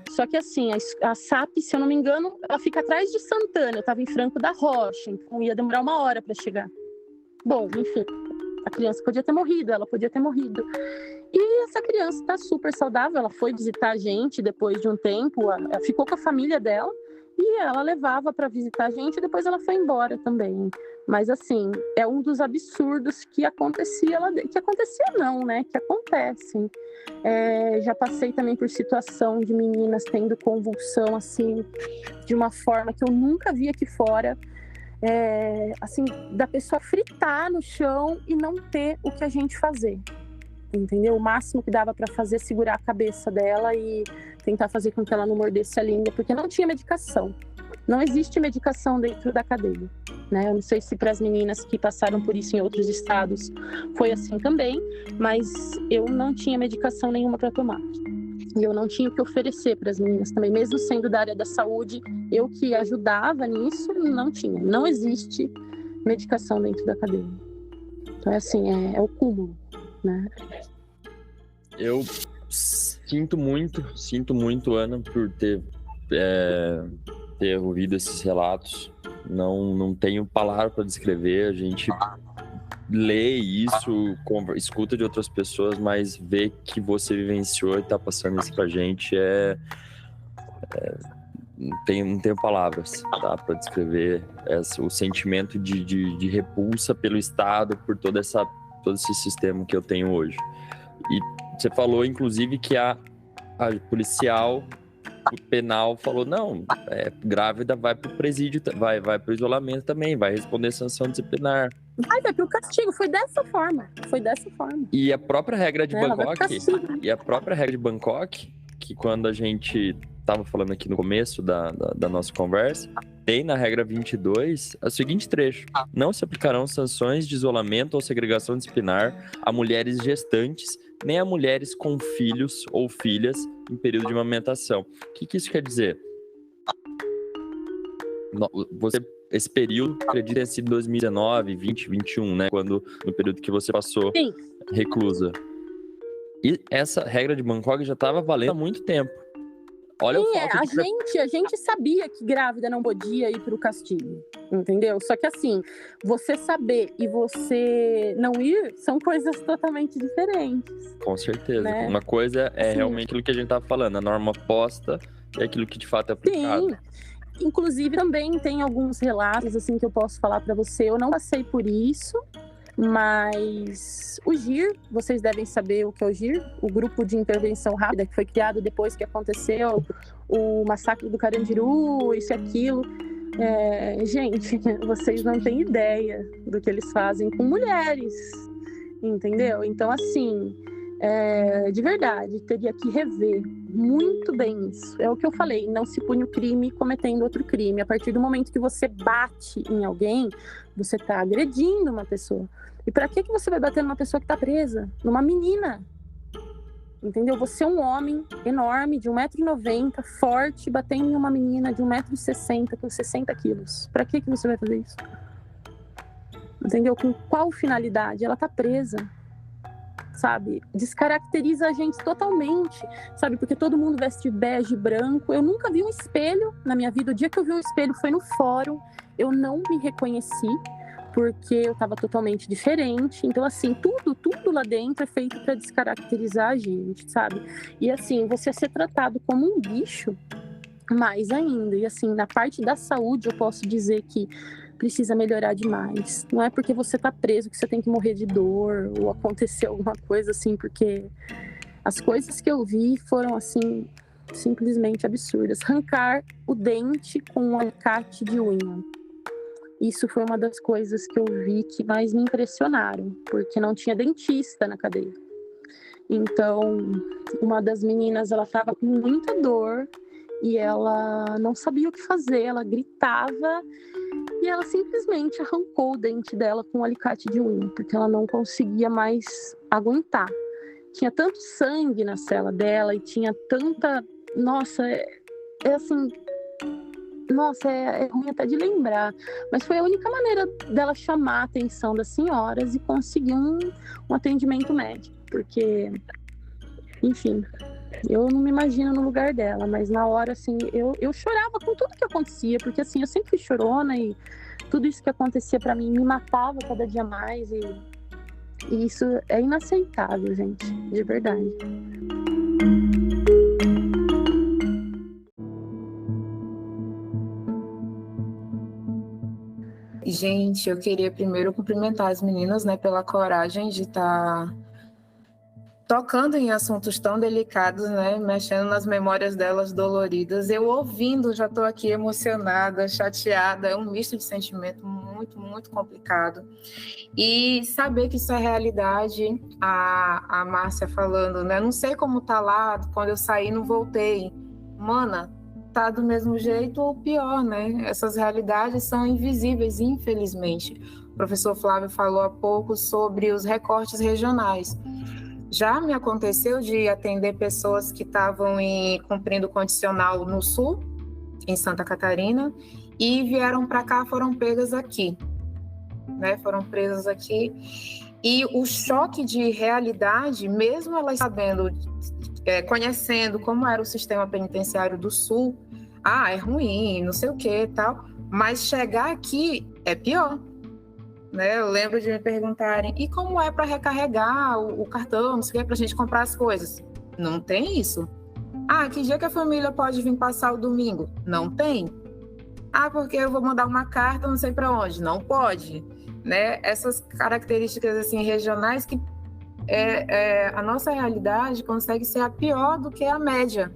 Só que assim, a SAP, se eu não me engano, ela fica atrás de Santana, eu estava em Franco da Rocha, então ia demorar 1 hora para chegar. Bom, enfim, a criança podia ter morrido, ela podia ter morrido. E essa criança está super saudável, ela foi visitar a gente depois de um tempo, ela ficou com a família dela e ela levava para visitar a gente e depois ela foi embora também. Mas assim, é um dos absurdos que acontecia lá dentro. Que acontecia não, né? Que acontecem. Já passei também por situação de meninas tendo convulsão, assim, de uma forma que eu nunca vi aqui fora. Assim, da pessoa fritar no chão e não ter o que a gente fazer. Entendeu? O máximo que dava para fazer é segurar a cabeça dela e tentar fazer com que ela não mordesse a língua, porque não tinha medicação. Não existe medicação dentro da cadeia, né? Eu não sei se para as meninas que passaram por isso em outros estados foi assim também, mas eu não tinha medicação nenhuma para tomar. E eu não tinha o que oferecer para as meninas também, mesmo sendo da área da saúde, eu que ajudava nisso, não tinha. Não existe medicação dentro da cadeia. Então é assim, é o cúmulo, né? Eu sinto muito, Ana, por ter ouvido esses relatos. Não tenho palavra para descrever. A gente lê isso, escuta de outras pessoas, mas ver que você vivenciou e está passando isso pra gente não tenho palavras, tá, para descrever o sentimento de repulsa pelo Estado, por todo esse sistema que eu tenho hoje. E você falou, inclusive, que a policial penal falou, não, grávida vai pro presídio, vai pro isolamento também, vai responder sanção disciplinar. Vai pro castigo, foi dessa forma. E a própria regra de Bangkok, que quando a gente estava falando aqui no começo da nossa conversa, tem na regra 22 o seguinte trecho: não se aplicarão sanções de isolamento ou segregação disciplinar a mulheres gestantes, nem a mulheres com filhos ou filhas em período de amamentação. O que isso quer dizer? Esse período, acredito, tenha sido 2019, 20, 21, né? No período que você passou Sim. reclusa. E essa regra de Bangkok já estava valendo há muito tempo. Olha o fato a gente sabia que grávida não podia ir para o castigo, entendeu? Só que assim, você saber e você não ir são coisas totalmente diferentes. Com certeza. Né? Uma coisa é realmente aquilo que a gente estava falando, a norma posta é aquilo que de fato é aplicado. Sim. Inclusive também tem alguns relatos assim que eu posso falar para você. Eu não passei por isso, mas o GIR, vocês devem saber o que é o GIR, o Grupo de Intervenção Rápida, que foi criado depois que aconteceu o massacre do Carandiru, isso e aquilo. Gente, vocês não têm ideia do que eles fazem com mulheres, entendeu? Então, assim, de verdade, teria que rever muito bem isso. É o que eu falei, não se pune o crime cometendo outro crime. A partir do momento que você bate em alguém, você está agredindo uma pessoa. E para que você vai bater numa pessoa que está presa? Numa menina. Entendeu? Você é um homem enorme, de 1,90 m, forte, batendo em uma menina de 1,60 m, com 60 quilos. Para que você vai fazer isso? Entendeu? Com qual finalidade? Ela está presa. Sabe? Descaracteriza a gente totalmente, sabe? Porque todo mundo veste bege, branco. Eu nunca vi um espelho na minha vida. O dia que eu vi um espelho foi no fórum. Eu não me reconheci, porque eu estava totalmente diferente. Então, assim, tudo lá dentro é feito para descaracterizar a gente, sabe? E, assim, você ser tratado como um bicho mais ainda. E assim, na parte da saúde, eu posso dizer que precisa melhorar demais. Não é porque você tá preso que você tem que morrer de dor ou acontecer alguma coisa assim, porque as coisas que eu vi foram assim, simplesmente absurdas. Arrancar o dente com um alicate de unha. Isso foi uma das coisas que eu vi que mais me impressionaram, porque não tinha dentista na cadeia. Então, uma das meninas, ela estava com muita dor e ela não sabia o que fazer, ela gritava e ela simplesmente arrancou o dente dela com um alicate de unha, porque ela não conseguia mais aguentar. Tinha tanto sangue na cela dela e tinha tanta... Nossa, assim... Nossa, é ruim até de lembrar, mas foi a única maneira dela chamar a atenção das senhoras e conseguir um atendimento médico, porque, enfim, eu não me imagino no lugar dela, mas na hora, assim, eu chorava com tudo que acontecia, porque, assim, eu sempre fui chorona e tudo isso que acontecia pra mim me matava cada dia mais e isso é inaceitável, gente, de verdade. Gente, eu queria primeiro cumprimentar as meninas, né, pela coragem de estar tocando em assuntos tão delicados, né, mexendo nas memórias delas doloridas. Eu ouvindo, já estou aqui emocionada, chateada, é um misto de sentimento muito, muito complicado. E saber que isso é realidade, a Márcia falando, né, não sei como tá lá, quando eu saí não voltei. Mana, tá do mesmo jeito ou pior, né? Essas realidades são invisíveis, infelizmente. O professor Flávio falou há pouco sobre os recortes regionais. Já me aconteceu de atender pessoas que estavam cumprindo condicional no Sul, em Santa Catarina, e vieram para cá, foram pegas aqui, né? Foram presas aqui. E o choque de realidade, mesmo elas sabendo... conhecendo como era o sistema penitenciário do Sul, é ruim, não sei o que tal, mas chegar aqui é pior, né? Eu lembro de me perguntarem, e como é para recarregar o cartão, não sei o que, para a gente comprar as coisas? Não tem isso. Que dia que a família pode vir passar o domingo? Não tem. Porque eu vou mandar uma carta, não sei para onde? Não pode, né? Essas características assim regionais que a nossa realidade consegue ser a pior do que a média,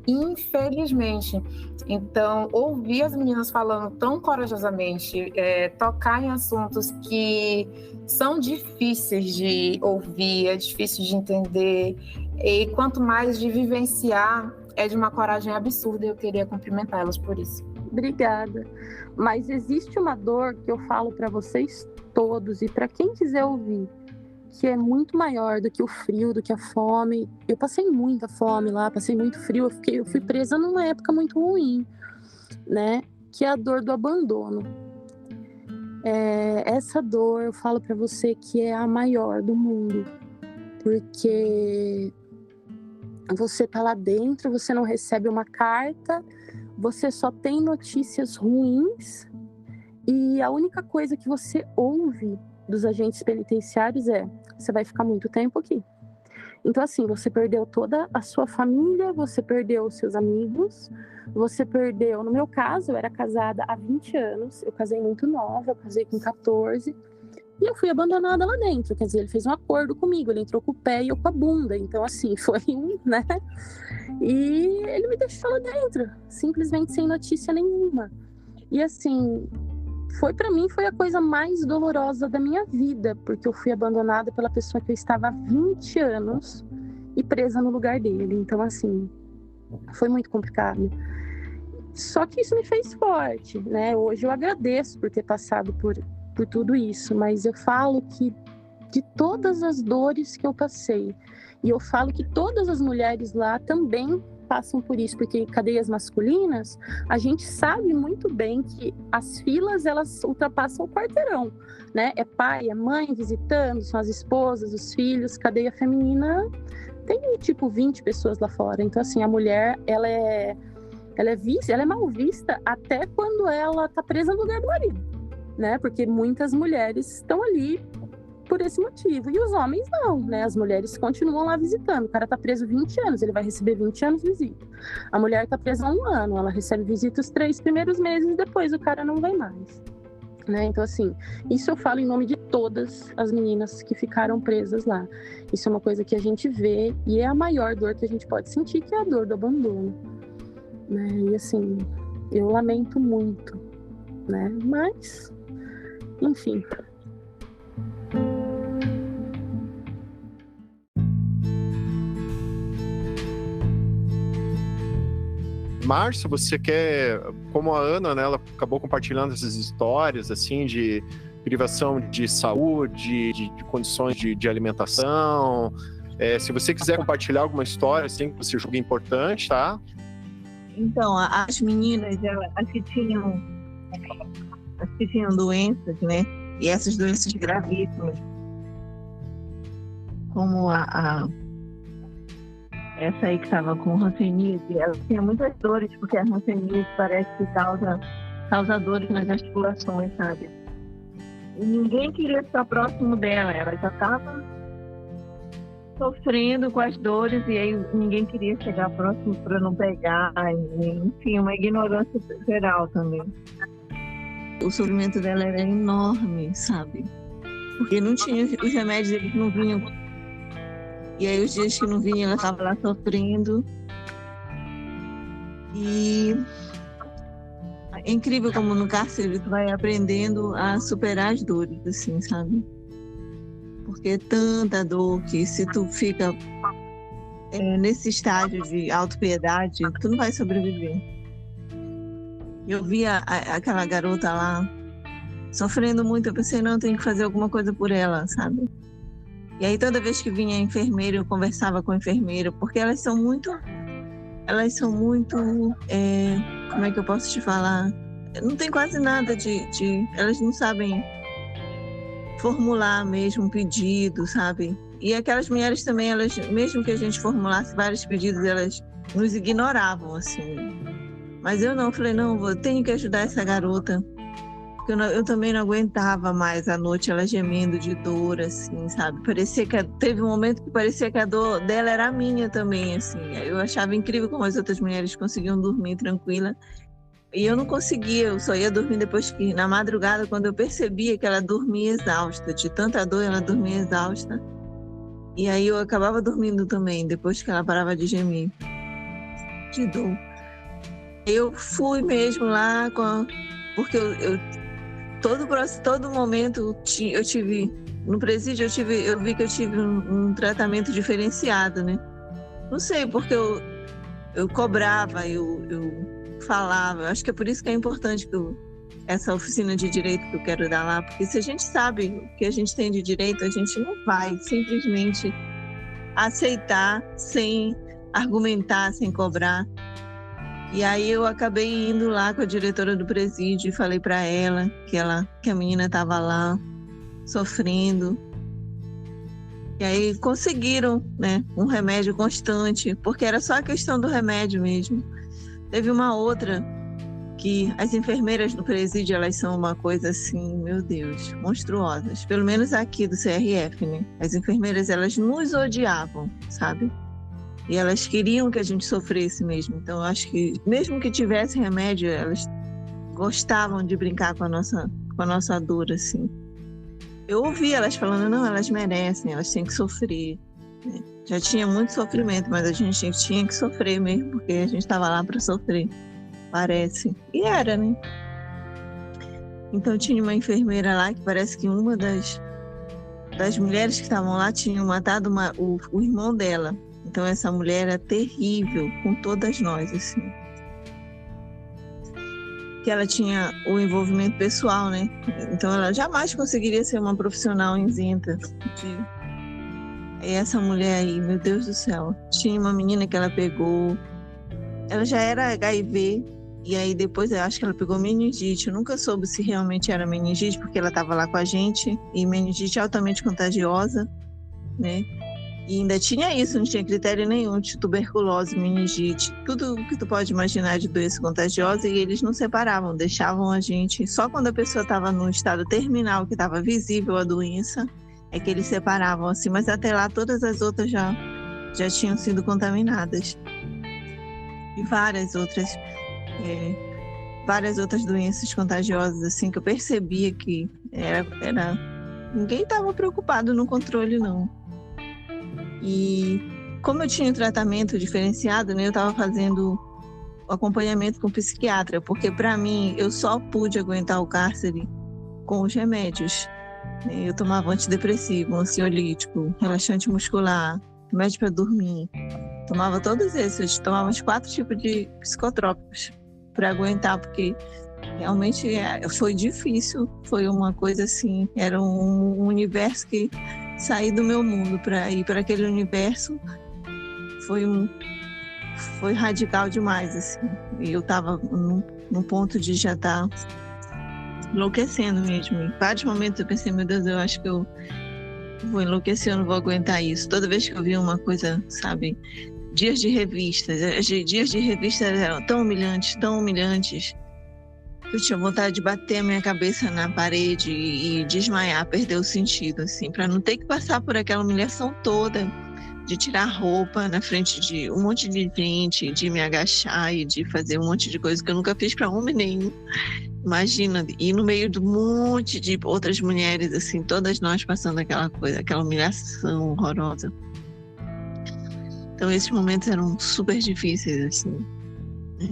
infelizmente. Então, ouvir as meninas falando tão corajosamente, tocar em assuntos que são difíceis de ouvir, é difícil de entender, e quanto mais de vivenciar, é de uma coragem absurda, e eu queria cumprimentá-las por isso. Obrigada. Mas existe uma dor que eu falo para vocês todos, e para quem quiser ouvir, que é muito maior do que o frio, do que a fome. Eu passei muita fome lá, passei muito frio, eu fui presa numa época muito ruim, né? Que é a dor do abandono. Essa dor, eu falo para você que é a maior do mundo, porque você tá lá dentro, você não recebe uma carta, você só tem notícias ruins e a única coisa que você ouve dos agentes penitenciários você vai ficar muito tempo aqui. Então, assim, você perdeu toda a sua família, você perdeu os seus amigos, você perdeu... No meu caso, eu era casada há 20 anos, eu casei muito nova, eu casei com 14, e eu fui abandonada lá dentro. Quer dizer, ele fez um acordo comigo, ele entrou com o pé e eu com a bunda. Então, assim, foi né? E ele me deixou lá dentro, simplesmente sem notícia nenhuma. E, assim... Para mim, foi a coisa mais dolorosa da minha vida, porque eu fui abandonada pela pessoa que eu estava há 20 anos e presa no lugar dele. Então, assim, foi muito complicado. Só que isso me fez forte, né? Hoje eu agradeço por ter passado por tudo isso, mas eu falo que de todas as dores que eu passei, e eu falo que todas as mulheres lá também passam por isso, porque em cadeias masculinas a gente sabe muito bem que as filas elas ultrapassam o quarteirão, né? É pai, é mãe visitando, são as esposas, os filhos. Cadeia feminina tem tipo 20 pessoas lá fora. Então, assim, a mulher ela é mal vista até quando ela tá presa no lugar do marido, né? Porque muitas mulheres estão ali por esse motivo. E os homens não, né? As mulheres continuam lá visitando. O cara tá preso 20 anos, ele vai receber 20 anos de visita. A mulher tá presa 1 ano, ela recebe visita os 3 primeiros meses e depois o cara não vem mais. Né? Então, assim, isso eu falo em nome de todas as meninas que ficaram presas lá. Isso é uma coisa que a gente vê e é a maior dor que a gente pode sentir, que é a dor do abandono. Né? E, assim, eu lamento muito, né? Mas, enfim... Márcia, você quer, como a Ana, né, ela acabou compartilhando essas histórias, assim, de privação de saúde, de condições de alimentação. Se você quiser compartilhar alguma história, assim, que você julga importante, tá? Então, as meninas, as que tinham doenças, né, e essas doenças gravíssimas, como essa aí que estava com hanseníase, ela tinha muitas dores, porque a hanseníase parece que causa dores nas articulações, sabe? E ninguém queria estar próximo dela, ela já estava sofrendo com as dores e aí ninguém queria chegar próximo para não pegar, enfim, uma ignorância geral também. O sofrimento dela era enorme, sabe? Porque não tinha, os remédios eles não vinham. E aí os dias que não vinha, ela estava lá sofrendo. E é incrível como no cárcere tu vai aprendendo a superar as dores, assim, sabe? Porque é tanta dor que se tu fica nesse estágio de autopiedade, tu não vai sobreviver. Eu vi aquela garota lá sofrendo muito, eu pensei, não, eu tenho que fazer alguma coisa por ela, sabe? E aí toda vez que vinha a enfermeira, eu conversava com a enfermeira, porque elas são muito, como é que eu posso te falar? Não tem quase nada elas não sabem formular mesmo um pedido, sabe? E aquelas mulheres também, elas, mesmo que a gente formulasse vários pedidos, elas nos ignoravam, assim. Mas eu não, falei, não, eu tenho que ajudar essa garota. Eu também não aguentava mais a noite ela gemendo de dor, assim, sabe? Teve um momento que parecia que a dor dela era a minha também, assim. Eu achava incrível como as outras mulheres conseguiam dormir tranquila. E eu não conseguia, eu só ia dormir depois que, na madrugada, quando eu percebia que ela dormia exausta. De tanta dor, ela dormia exausta. E aí eu acabava dormindo também, depois que ela parava de gemer. De dor. Eu fui mesmo lá, porque todo momento eu tive, no presídio eu vi que eu tive um tratamento diferenciado, né? Não sei, porque eu cobrava, eu falava, eu acho que é por isso que é importante essa oficina de direito que eu quero dar lá, porque se a gente sabe o que a gente tem de direito, a gente não vai simplesmente aceitar sem argumentar, sem cobrar. E aí eu acabei indo lá com a diretora do presídio e falei para ela que a menina estava lá sofrendo. E aí conseguiram, né, um remédio constante, porque era só a questão do remédio mesmo. Teve uma outra que as enfermeiras do presídio, elas são uma coisa assim, meu Deus, monstruosas. Pelo menos aqui do CRF, né? As enfermeiras, elas nos odiavam, sabe? E elas queriam que a gente sofresse mesmo. Então, eu acho que, mesmo que tivesse remédio, elas gostavam de brincar com a nossa dor, assim. Eu ouvi elas falando, não, elas merecem, elas têm que sofrer. Né? Já tinha muito sofrimento, mas a gente tinha que sofrer mesmo, porque a gente estava lá para sofrer, parece. E era, né? Então, tinha uma enfermeira lá, que parece que uma das mulheres que estavam lá tinha matado o irmão dela. Então, essa mulher era terrível com todas nós, assim. Que ela tinha o envolvimento pessoal, né? Então, ela jamais conseguiria ser uma profissional isenta. E essa mulher aí, meu Deus do céu, tinha uma menina que ela pegou, ela já era HIV, e aí depois eu acho que ela pegou meningite. Eu nunca soube se realmente era meningite, porque ela estava lá com a gente, e meningite é altamente contagiosa, né? E ainda tinha isso, não tinha critério nenhum de tuberculose, meningite, tudo que tu pode imaginar de doença contagiosa, e eles não separavam, deixavam a gente, só quando a pessoa estava no estado terminal, que estava visível a doença, é que eles separavam assim, mas até lá todas as outras já tinham sido contaminadas. E várias outras doenças contagiosas, assim, que eu percebia que ninguém estava preocupado no controle, não. E como eu tinha um tratamento diferenciado, né, eu estava fazendo acompanhamento com psiquiatra, porque para mim eu só pude aguentar o cárcere com os remédios. Eu tomava antidepressivo, ansiolítico, relaxante muscular, remédio para dormir. Tomava todos esses, tomava uns 4 tipos de psicotrópicos para aguentar, porque realmente foi difícil, foi uma coisa assim, era um universo que saí do meu mundo para ir para aquele universo, foi radical demais, assim, e eu estava num ponto de já estar enlouquecendo mesmo. Em vários momentos eu pensei, meu Deus, eu acho que eu vou enlouquecer, eu não vou aguentar isso. Toda vez que eu via uma coisa, sabe, dias de revistas eram tão humilhantes, que eu tinha vontade de bater a minha cabeça na parede e desmaiar, perder o sentido, assim, para não ter que passar por aquela humilhação toda, de tirar roupa na frente de um monte de gente, de me agachar e de fazer um monte de coisa que eu nunca fiz para homem nenhum. Imagina, e no meio de um monte de outras mulheres, assim, todas nós passando aquela coisa, aquela humilhação horrorosa. Então, esses momentos eram super difíceis, assim, né?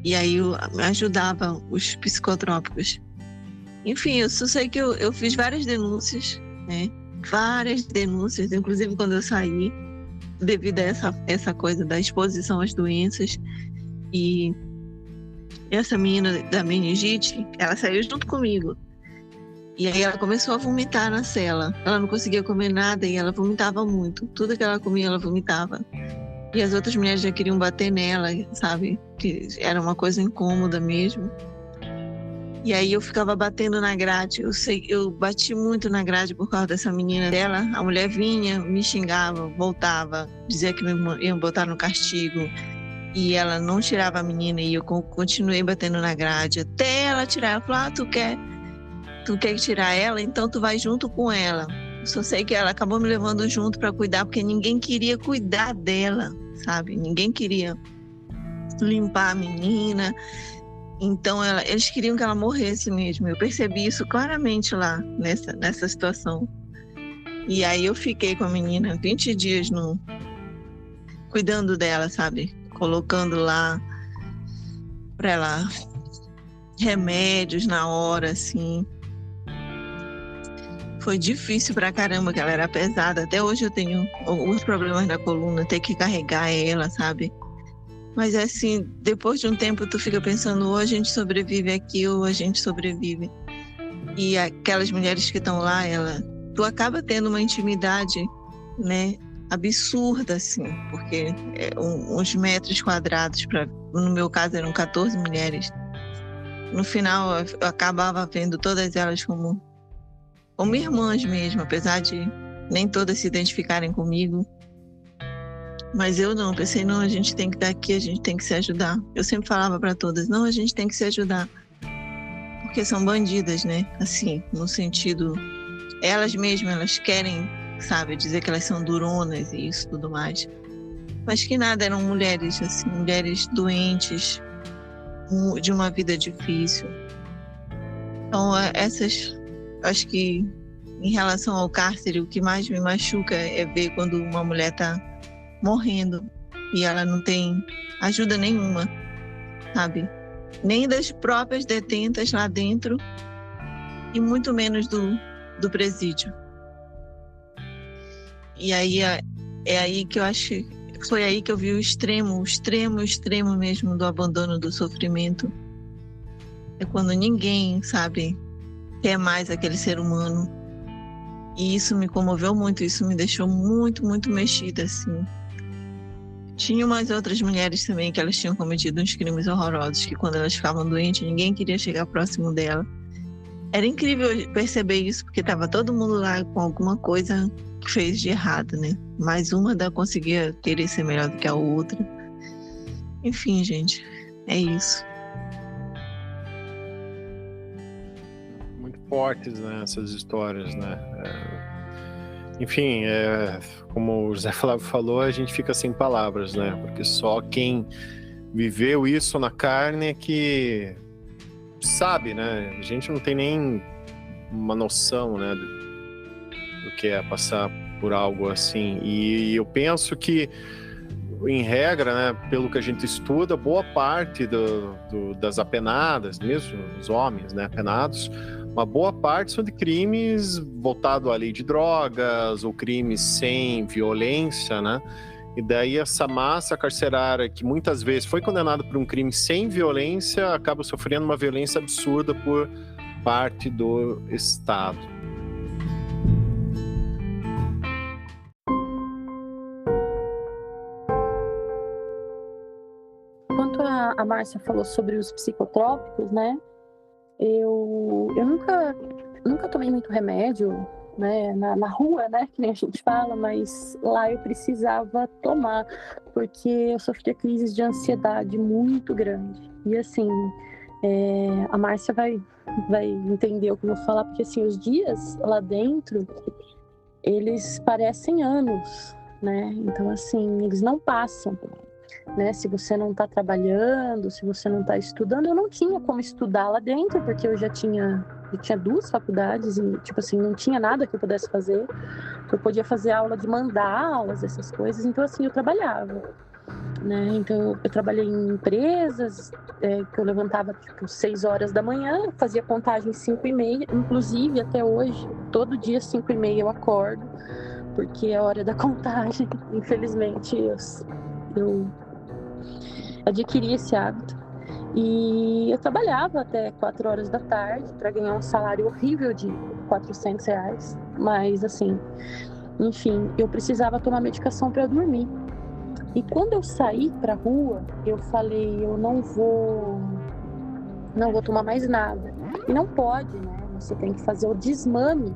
E aí eu ajudava os psicotrópicos. Enfim, eu só sei que eu fiz várias denúncias, né? Várias denúncias, inclusive quando eu saí, devido a essa coisa da exposição às doenças. E essa menina da meningite, ela saiu junto comigo. E aí ela começou a vomitar na cela. Ela não conseguia comer nada e ela vomitava muito. Tudo que ela comia, ela vomitava. E as outras mulheres já queriam bater nela, sabe? Que era uma coisa incômoda mesmo. E aí eu ficava batendo na grade. Eu bati muito na grade por causa dessa menina dela. A mulher vinha, me xingava, voltava, dizia que me iam botar no castigo. E ela não tirava a menina e eu continuei batendo na grade até ela tirar. Ela falou, tu quer tirar ela? Então tu vai junto com ela. Eu só sei que ela acabou me levando junto para cuidar, porque ninguém queria cuidar dela, sabe? Ninguém queria limpar a menina. Então eles queriam que ela morresse mesmo. Eu percebi isso claramente lá nessa situação. E aí eu fiquei com a menina 20 dias cuidando dela, sabe? Colocando lá para ela remédios na hora, assim. Foi difícil pra caramba, que ela era pesada. Até hoje eu tenho alguns problemas na coluna, ter que carregar ela, sabe? Mas assim, depois de um tempo tu fica pensando, ou a gente sobrevive aqui, ou a gente sobrevive. E aquelas mulheres que estão lá, tu acaba tendo uma intimidade, né, absurda, assim, porque uns metros quadrados, no meu caso eram 14 mulheres. No final eu acabava vendo todas elas como irmãs mesmo, apesar de nem todas se identificarem comigo. Mas eu não, pensei, não, a gente tem que estar aqui, a gente tem que se ajudar. Eu sempre falava para todas, não, a gente tem que se ajudar. Porque são bandidas, né? Assim, no sentido, elas mesmas, elas querem, sabe, dizer que elas são duronas e isso tudo mais. Mas que nada, eram mulheres, assim, mulheres doentes, de uma vida difícil. Então, acho que em relação ao cárcere, o que mais me machuca é ver quando uma mulher está morrendo e ela não tem ajuda nenhuma, sabe? Nem das próprias detentas lá dentro e muito menos do presídio. E aí é aí que eu acho, foi aí que eu vi o extremo mesmo do abandono, do sofrimento. É quando ninguém, sabe, quer mais aquele ser humano. E isso me comoveu muito, isso me deixou muito, muito mexida, assim. Tinha umas outras mulheres também que elas tinham cometido uns crimes horrorosos, que quando elas ficavam doentes, ninguém queria chegar próximo dela. Era incrível perceber isso, porque estava todo mundo lá com alguma coisa que fez de errado, né? Mas uma conseguia querer ser melhor do que a outra. Enfim, gente, é isso. Muito fortes, né, essas histórias, né? enfim, como o José Flávio falou, a gente fica sem palavras, né? Porque só quem viveu isso na carne é que sabe, né? A gente não tem nem uma noção, né, do que é passar por algo assim. E eu penso que, em regra, né, pelo que a gente estuda, boa parte das apenadas, mesmo os homens, né, apenados, uma boa parte são de crimes voltados à lei de drogas ou crimes sem violência, né? E daí essa massa carcerária que muitas vezes foi condenada por um crime sem violência acaba sofrendo uma violência absurda por parte do Estado. Quanto a Márcia falou sobre os psicotrópicos, né? Eu nunca tomei muito remédio, né, na rua, né, que nem a gente fala, mas lá eu precisava tomar, porque eu sofria crises de ansiedade muito grande. E assim, a Márcia vai entender o que eu vou falar, porque assim, os dias lá dentro, eles parecem anos, né? Então assim, eles não passam. Né? Se você não está trabalhando, se você não está estudando, eu não tinha como estudar lá dentro, porque eu tinha 2 faculdades e, tipo assim, não tinha nada que eu pudesse fazer. Eu podia fazer aula de mandá-las, essas coisas, então assim, eu trabalhava, né? Então eu trabalhei em empresas que eu levantava, tipo, 6 horas da manhã, fazia contagem 5h30, inclusive até hoje, todo dia 5h30 eu acordo, porque é a hora da contagem. Infelizmente, eu adquiri esse hábito e eu trabalhava até 4 horas da tarde para ganhar um salário horrível de R$400, mas assim, enfim, eu precisava tomar medicação para dormir. E quando eu saí para a rua, eu falei, eu não vou tomar mais nada. E não pode, né? Você tem que fazer o desmame,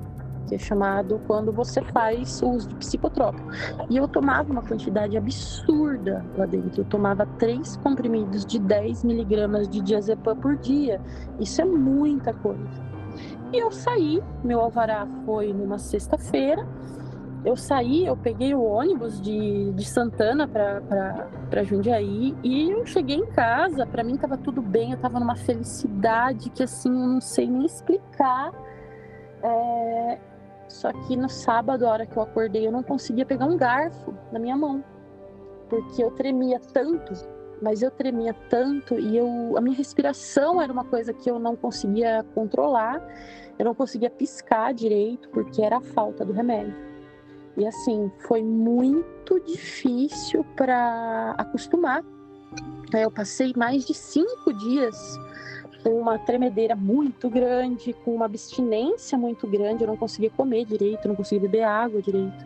que é chamado quando você faz o uso de psicotrópico. E eu tomava uma quantidade absurda lá dentro. Eu tomava 3 comprimidos de 10 miligramas de diazepam por dia. Isso é muita coisa. E eu saí, meu alvará foi numa sexta-feira. Eu peguei o ônibus de Santana para Jundiaí e eu cheguei em casa. Para mim estava tudo bem, eu estava numa felicidade que assim, eu não sei nem explicar. Só que no sábado, a hora que eu acordei, eu não conseguia pegar um garfo na minha mão, porque eu tremia tanto, e a minha respiração era uma coisa que eu não conseguia controlar, eu não conseguia piscar direito, porque era a falta do remédio. E assim, foi muito difícil para acostumar. Eu passei mais de 5 dias com uma tremedeira muito grande, com uma abstinência muito grande, eu não conseguia comer direito, não conseguia beber água direito.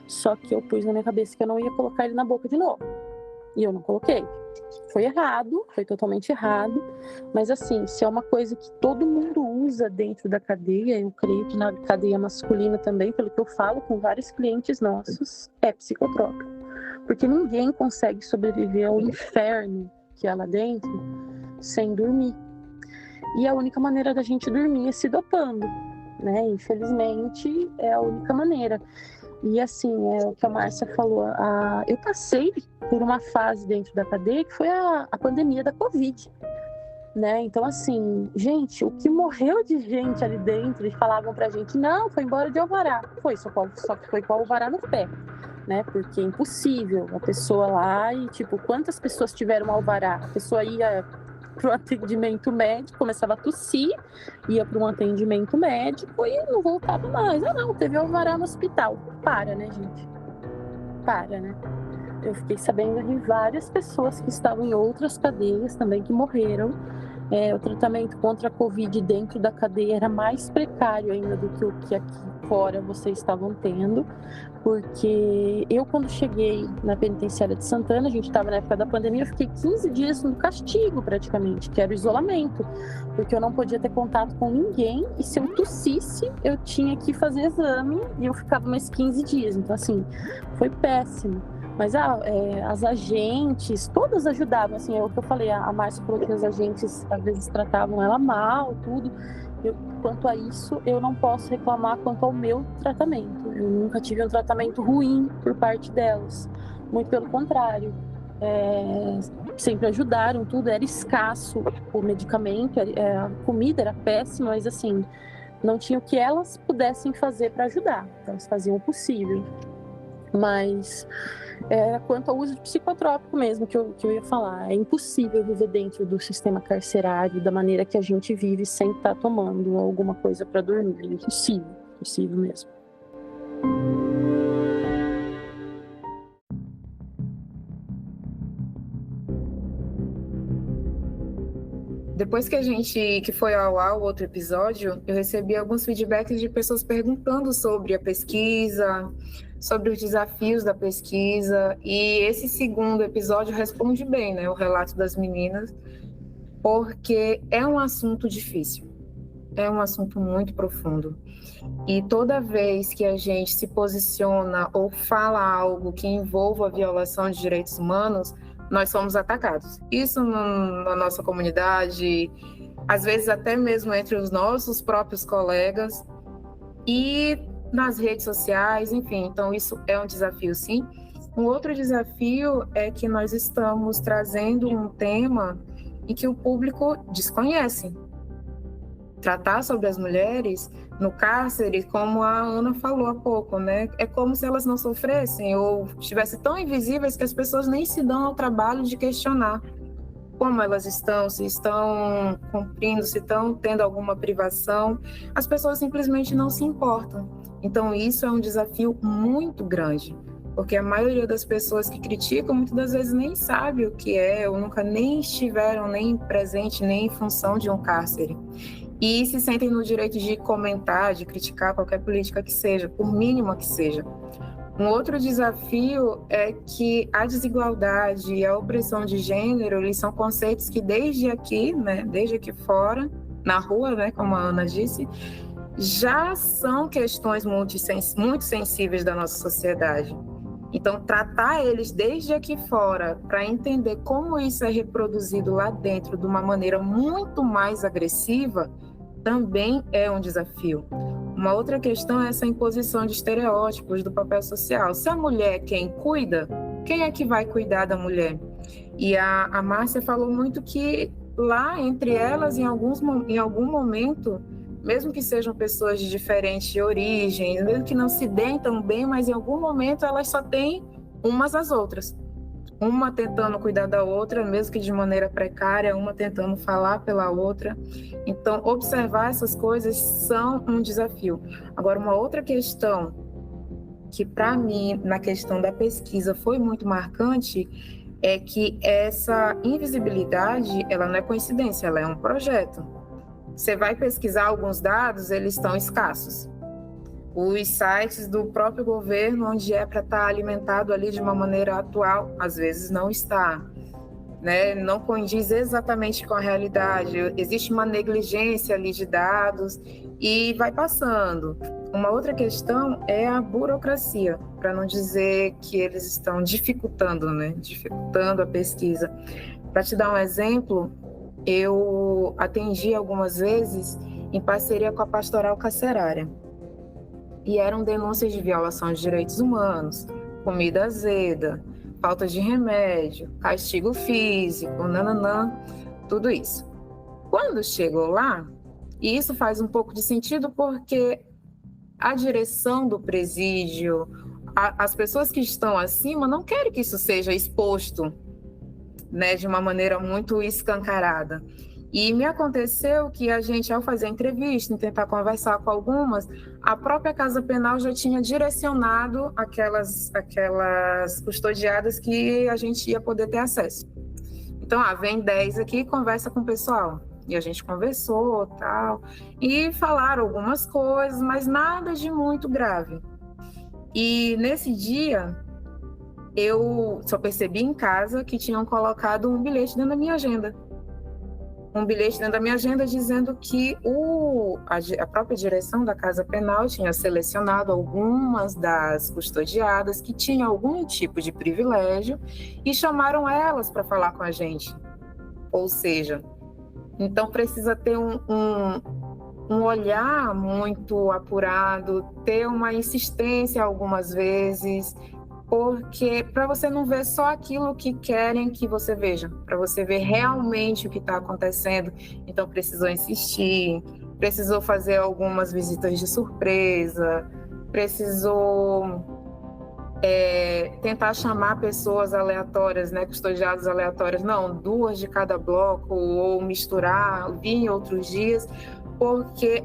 Só que eu pus na minha cabeça que eu não ia colocar ele na boca de novo. E eu não coloquei. Foi errado, foi totalmente errado. Mas assim, se é uma coisa que todo mundo usa dentro da cadeia, eu creio que na cadeia masculina também, pelo que eu falo com vários clientes nossos, é psicotrópico. Porque ninguém consegue sobreviver ao inferno que é lá dentro sem dormir. E a única maneira da gente dormir é se dopando, né? Infelizmente, é a única maneira. E assim, é o que a Márcia falou, eu passei por uma fase dentro da cadeia que foi a pandemia da Covid, né? Então assim, gente, o que morreu de gente ali dentro e falavam pra gente, não, foi embora de alvará. Só que foi com o alvará no pé, né? Porque é impossível a pessoa lá e, tipo, quantas pessoas tiveram alvará? A pessoa ia para o atendimento médico, começava a tossir, ia para um atendimento médico e não voltava mais. Não, teve alvará no hospital. Para, né, gente? Para, né? Eu fiquei sabendo de várias pessoas que estavam em outras cadeias também que morreram. O tratamento contra a Covid dentro da cadeia era mais precário ainda do que o que aqui fora vocês estavam tendo, porque eu, quando cheguei na penitenciária de Santana, a gente estava na época da pandemia, eu fiquei 15 dias no castigo praticamente, que era o isolamento, porque eu não podia ter contato com ninguém, e se eu tossisse, eu tinha que fazer exame, e eu ficava mais 15 dias, então assim, foi péssimo. Mas as agentes, todas ajudavam, assim, é o que eu falei, a Márcia falou que as agentes às vezes tratavam ela mal, tudo, Quanto a isso, eu não posso reclamar quanto ao meu tratamento. Eu nunca tive um tratamento ruim por parte delas. Muito pelo contrário. Sempre ajudaram, tudo era escasso, o medicamento, a comida era péssima, mas assim, não tinha o que elas pudessem fazer para ajudar. Elas faziam o possível. Mas quanto ao uso de psicotrópico mesmo, que eu ia falar, é impossível viver dentro do sistema carcerário da maneira que a gente vive sem estar tomando alguma coisa para dormir. É impossível mesmo. Depois que foi ao ar o outro episódio, eu recebi alguns feedbacks de pessoas perguntando sobre a pesquisa, sobre os desafios da pesquisa, e esse segundo episódio responde bem, né, o relato das meninas, porque é um assunto difícil, é um assunto muito profundo. E toda vez que a gente se posiciona ou fala algo que envolva a violação de direitos humanos, nós somos atacados. Isso na nossa comunidade, às vezes até mesmo entre os nossos próprios colegas e nas redes sociais, enfim. Então isso é um desafio, sim. Um outro desafio é que nós estamos trazendo um tema em que o público desconhece. Tratar sobre as mulheres no cárcere, como a Ana falou há pouco, né? É como se elas não sofressem ou estivessem tão invisíveis que as pessoas nem se dão ao trabalho de questionar como elas estão, se estão cumprindo, se estão tendo alguma privação. As pessoas simplesmente não se importam. Então isso é um desafio muito grande, porque a maioria das pessoas que criticam muitas das vezes nem sabe o que é, ou nunca nem estiveram nem presente, nem em função de um cárcere. E se sentem no direito de comentar, de criticar qualquer política que seja, por mínima que seja. Um outro desafio é que a desigualdade e a opressão de gênero, eles são conceitos que desde aqui, né, desde aqui fora, na rua, né, como a Ana disse, já são questões muito sensíveis da nossa sociedade. Então, tratar eles desde aqui fora, para entender como isso é reproduzido lá dentro de uma maneira muito mais agressiva, também é um desafio. Uma outra questão é essa imposição de estereótipos do papel social. Se a mulher é quem cuida, quem é que vai cuidar da mulher? E a Márcia falou muito que lá entre elas, em algum momento, mesmo que sejam pessoas de diferentes origens, mesmo que não se deem tão bem, mas em algum momento elas só têm umas às outras. Uma tentando cuidar da outra, mesmo que de maneira precária, uma tentando falar pela outra. Então, observar essas coisas são um desafio. Agora, uma outra questão que, para mim, na questão da pesquisa foi muito marcante, é que essa invisibilidade, ela não é coincidência, ela é um projeto. Você vai pesquisar alguns dados, eles estão escassos. Os sites do próprio governo, onde é para estar alimentado ali de uma maneira atual, às vezes não está, né? Não condiz exatamente com a realidade. Existe uma negligência ali de dados e vai passando. Uma outra questão é a burocracia, para não dizer que eles estão dificultando, né? Dificultando a pesquisa. Para te dar um exemplo, eu atendi algumas vezes em parceria com a Pastoral Carcerária. E eram denúncias de violação de direitos humanos, comida azeda, falta de remédio, castigo físico, tudo isso. Quando chegou lá, e isso faz um pouco de sentido porque a direção do presídio, as pessoas que estão acima não querem que isso seja exposto, né, de uma maneira muito escancarada. E me aconteceu que a gente, ao fazer a entrevista, em tentar conversar com algumas, a própria Casa Penal já tinha direcionado aquelas custodiadas que a gente ia poder ter acesso. Então, vem 10 aqui e conversa com o pessoal. E a gente conversou, tal, e falaram algumas coisas, mas nada de muito grave. E nesse dia, eu só percebi em casa que tinham colocado um bilhete dentro da minha agenda. Um bilhete dentro da minha agenda dizendo que a própria direção da Casa Penal tinha selecionado algumas das custodiadas que tinham algum tipo de privilégio e chamaram elas para falar com a gente. Ou seja, então precisa ter um olhar muito apurado, ter uma insistência algumas vezes, porque para você não ver só aquilo que querem que você veja, para você ver realmente o que está acontecendo. Então precisou insistir, precisou fazer algumas visitas de surpresa, precisou tentar chamar pessoas aleatórias, né, custodiadas aleatórias, não, 2 de cada bloco, ou misturar, vir em outros dias, porque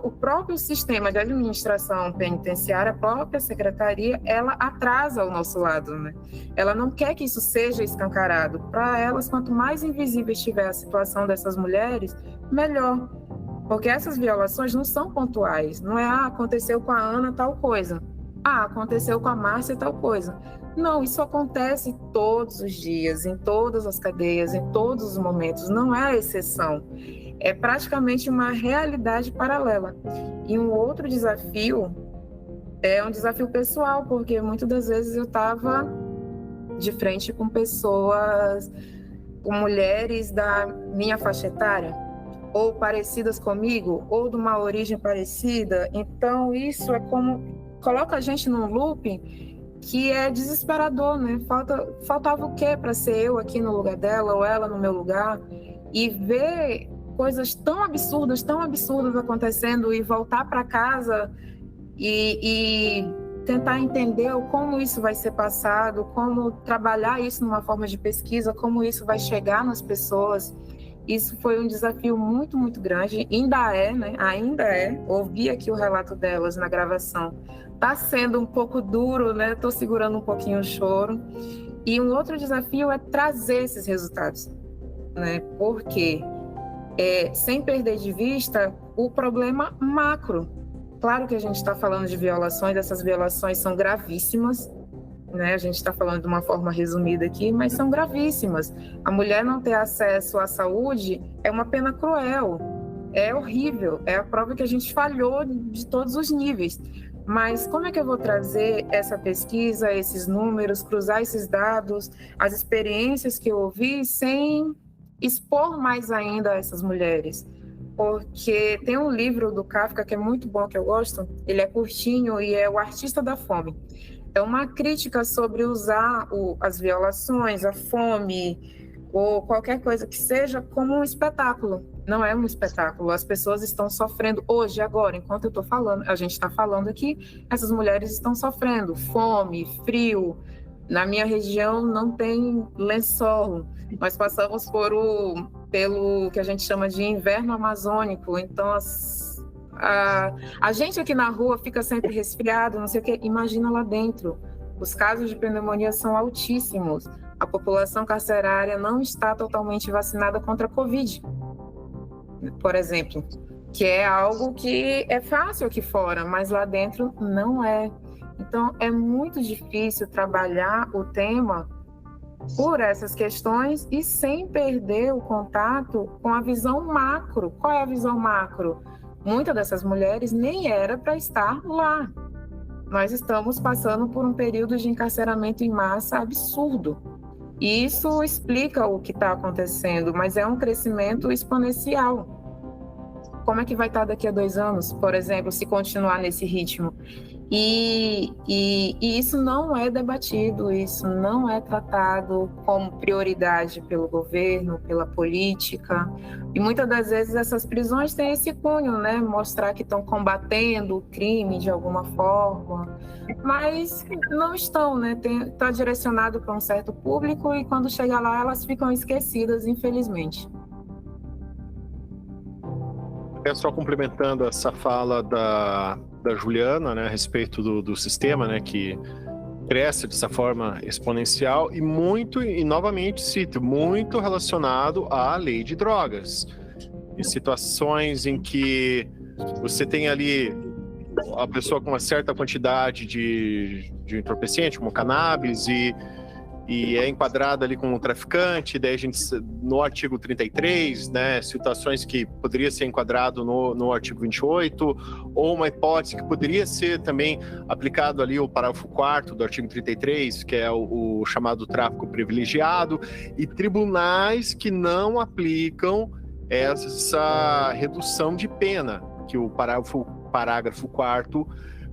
o próprio sistema de administração penitenciária, a própria secretaria, ela atrasa o nosso lado, né? Ela não quer que isso seja escancarado. Para elas, quanto mais invisível estiver a situação dessas mulheres, melhor. Porque essas violações não são pontuais. Não é, aconteceu com a Ana tal coisa. Aconteceu com a Márcia tal coisa. Não, isso acontece todos os dias, em todas as cadeias, em todos os momentos. Não é a exceção. É praticamente uma realidade paralela. E um outro desafio é um desafio pessoal, porque muitas das vezes eu estava de frente com pessoas, com mulheres da minha faixa etária, ou parecidas comigo, ou de uma origem parecida. Então, isso é como coloca a gente num loop que é desesperador, né? Faltava o quê para ser eu aqui no lugar dela, ou ela no meu lugar, e ver coisas tão absurdas acontecendo e voltar para casa e tentar entender como isso vai ser passado, como trabalhar isso numa forma de pesquisa, como isso vai chegar nas pessoas. Isso foi um desafio muito, muito grande, ainda é, né? Ainda é. Ouvi aqui o relato delas na gravação. Está sendo um pouco duro, né? Estou segurando um pouquinho o choro. E um outro desafio é trazer esses resultados, né? Porque sem perder de vista o problema macro. Claro que a gente está falando de violações, essas violações são gravíssimas, né? A gente está falando de uma forma resumida aqui, mas são gravíssimas. A mulher não ter acesso à saúde é uma pena cruel, é horrível, é a prova que a gente falhou de todos os níveis. Mas como é que eu vou trazer essa pesquisa, esses números, cruzar esses dados, as experiências que eu ouvi, sem expor mais ainda essas mulheres? Porque tem um livro do Kafka que é muito bom, que eu gosto, ele é curtinho e é O Artista da Fome. É uma crítica sobre usar as violações, a fome, ou qualquer coisa que seja, como um espetáculo. Não é um espetáculo. As pessoas estão sofrendo hoje, agora, enquanto eu estou falando, a gente está falando aqui, essas mulheres estão sofrendo fome, frio. Na minha região não tem lençol. Nós passamos pelo que a gente chama de inverno amazônico. Então, a gente aqui na rua fica sempre resfriado, não sei o quê. Imagina lá dentro. Os casos de pneumonia são altíssimos. A população carcerária não está totalmente vacinada contra a Covid, por exemplo, que é algo que é fácil aqui fora, mas lá dentro não é. Então, é muito difícil trabalhar o tema por essas questões e sem perder o contato com a visão macro. Qual é a visão macro? Muitas dessas mulheres nem era para estar lá. Nós estamos passando por um período de encarceramento em massa absurdo. E isso explica o que está acontecendo, mas é um crescimento exponencial. Como é que vai estar daqui a 2 anos, por exemplo, se continuar nesse ritmo? E isso não é debatido, isso não é tratado como prioridade pelo governo, pela política. E muitas das vezes essas prisões têm esse cunho, né? Mostrar que estão combatendo o crime de alguma forma, mas não estão, né? Está direcionado para um certo público e quando chega lá elas ficam esquecidas, infelizmente. Só complementando essa fala da Juliana, né, a respeito do sistema, né, que cresce dessa forma exponencial e novamente cito, muito relacionado à lei de drogas. Em situações em que você tem ali a pessoa com uma certa quantidade de entorpecente, como cannabis, e é enquadrada ali como um traficante, daí a gente, no artigo 33, né, situações que poderia ser enquadrado no artigo 28, ou uma hipótese que poderia ser também aplicado ali o parágrafo 4º do artigo 33, que é o chamado tráfico privilegiado, e tribunais que não aplicam essa redução de pena. que o parágrafo 4º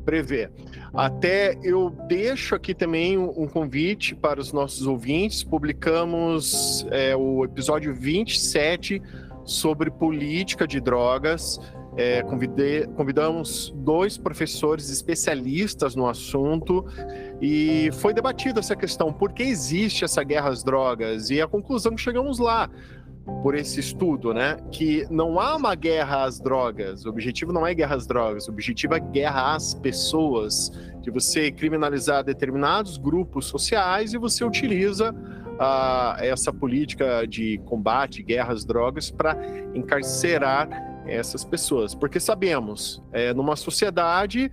prevê. Até eu deixo aqui também um convite para os nossos ouvintes. Publicamos o episódio 27 sobre política de drogas. Convidamos 2 professores especialistas no assunto e foi debatida essa questão, por que existe essa guerra às drogas? E a conclusão que chegamos lá, por esse estudo, né, que não há uma guerra às drogas, o objetivo não é guerra às drogas, o objetivo é guerra às pessoas, de você criminalizar determinados grupos sociais e você utiliza essa política de combate, guerra às drogas, para encarcerar essas pessoas, porque sabemos, numa sociedade,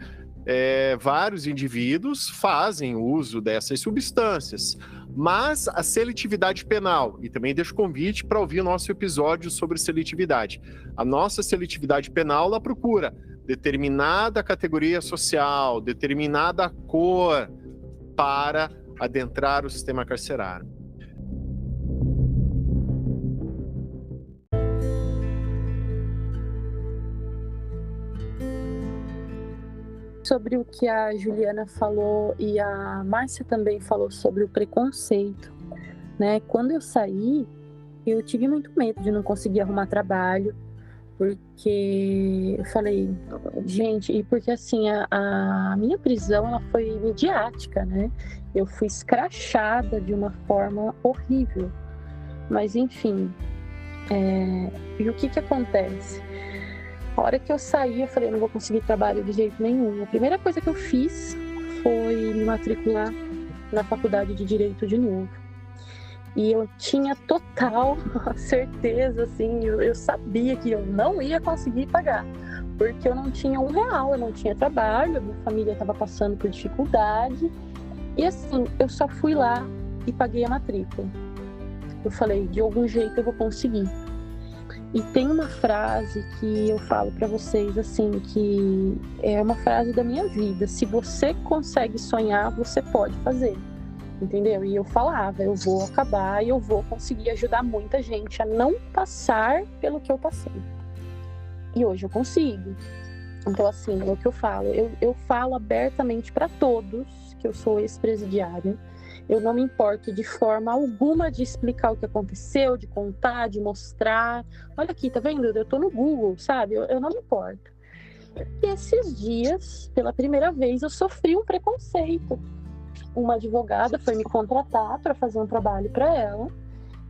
vários indivíduos fazem uso dessas substâncias, mas a seletividade penal, e também deixo convite para ouvir o nosso episódio sobre seletividade. A nossa seletividade penal, ela procura determinada categoria social, determinada cor para adentrar o sistema carcerário. Sobre o que a Juliana falou e a Márcia também falou sobre o preconceito, né? Quando eu saí, eu tive muito medo de não conseguir arrumar trabalho, porque eu falei, gente, e porque assim, a minha prisão, ela foi midiática, né? Eu fui escrachada de uma forma horrível, mas enfim, e o que acontece? A hora que eu saí, eu falei, eu não vou conseguir trabalho de jeito nenhum. A primeira coisa que eu fiz foi me matricular na faculdade de Direito de novo. E eu tinha total certeza, assim, eu sabia que eu não ia conseguir pagar, porque eu não tinha R$1, eu não tinha trabalho, a minha família estava passando por dificuldade. E assim, eu só fui lá e paguei a matrícula. Eu falei, de algum jeito eu vou conseguir. E tem uma frase que eu falo para vocês, assim, que é uma frase da minha vida. Se você consegue sonhar, você pode fazer, entendeu? E eu falava, eu vou acabar e eu vou conseguir ajudar muita gente a não passar pelo que eu passei. E hoje eu consigo. Então, assim, é o que eu falo. Eu falo abertamente para todos que eu sou ex-presidiária. Eu não me importo de forma alguma de explicar o que aconteceu, de contar, de mostrar. Olha aqui, tá vendo? Eu tô no Google, sabe? Eu não me importo. E esses dias, pela primeira vez, eu sofri um preconceito. Uma advogada foi me contratar para fazer um trabalho para ela.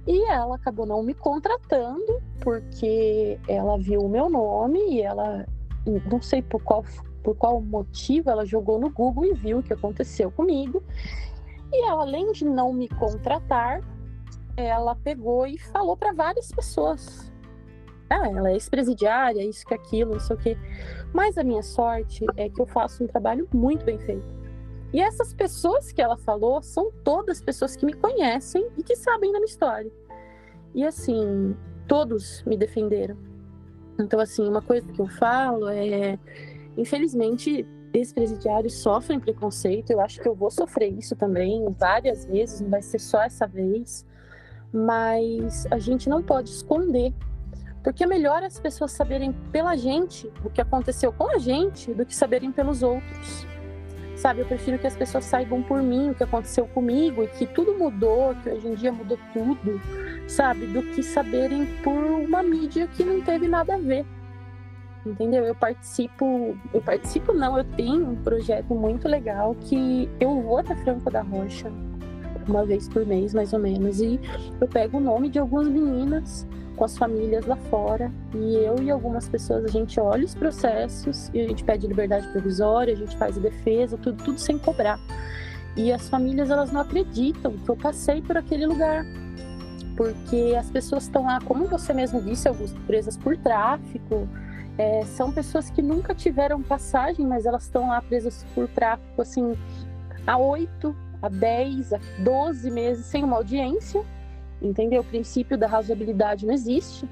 E ela acabou não me contratando, porque ela viu o meu nome e ela, não sei por qual motivo, ela jogou no Google e viu o que aconteceu comigo. E ela, além de não me contratar, ela pegou e falou para várias pessoas. Ela é ex-presidiária, isso que aquilo, não sei o quê. Mas a minha sorte é que eu faço um trabalho muito bem feito. E essas pessoas que ela falou são todas pessoas que me conhecem e que sabem da minha história. E assim, todos me defenderam. Então, assim, uma coisa que eu falo é, infelizmente, ex-presidiários sofrem preconceito. Eu acho que eu vou sofrer isso também várias vezes, não vai ser só essa vez. Mas a gente não pode esconder, porque é melhor as pessoas saberem pela gente o que aconteceu com a gente do que saberem pelos outros. Sabe, eu prefiro que as pessoas saibam por mim o que aconteceu comigo e que tudo mudou, que hoje em dia mudou tudo, sabe, do que saberem por uma mídia que não teve nada a ver. Entendeu? Eu tenho um projeto muito legal que eu vou até Franco da Rocha uma vez por mês, mais ou menos, e eu pego o nome de algumas meninas com as famílias lá fora, e eu e algumas pessoas, a gente olha os processos e a gente pede liberdade provisória, a gente faz a defesa, tudo sem cobrar. E as famílias, elas não acreditam que eu passei por aquele lugar, porque as pessoas estão lá, como você mesmo disse, Augusto, presas por tráfico. São pessoas que nunca tiveram passagem, mas elas estão lá presas por tráfico, assim, há 8, há 10, há 12 meses sem uma audiência, entendeu? O princípio da razoabilidade não existe,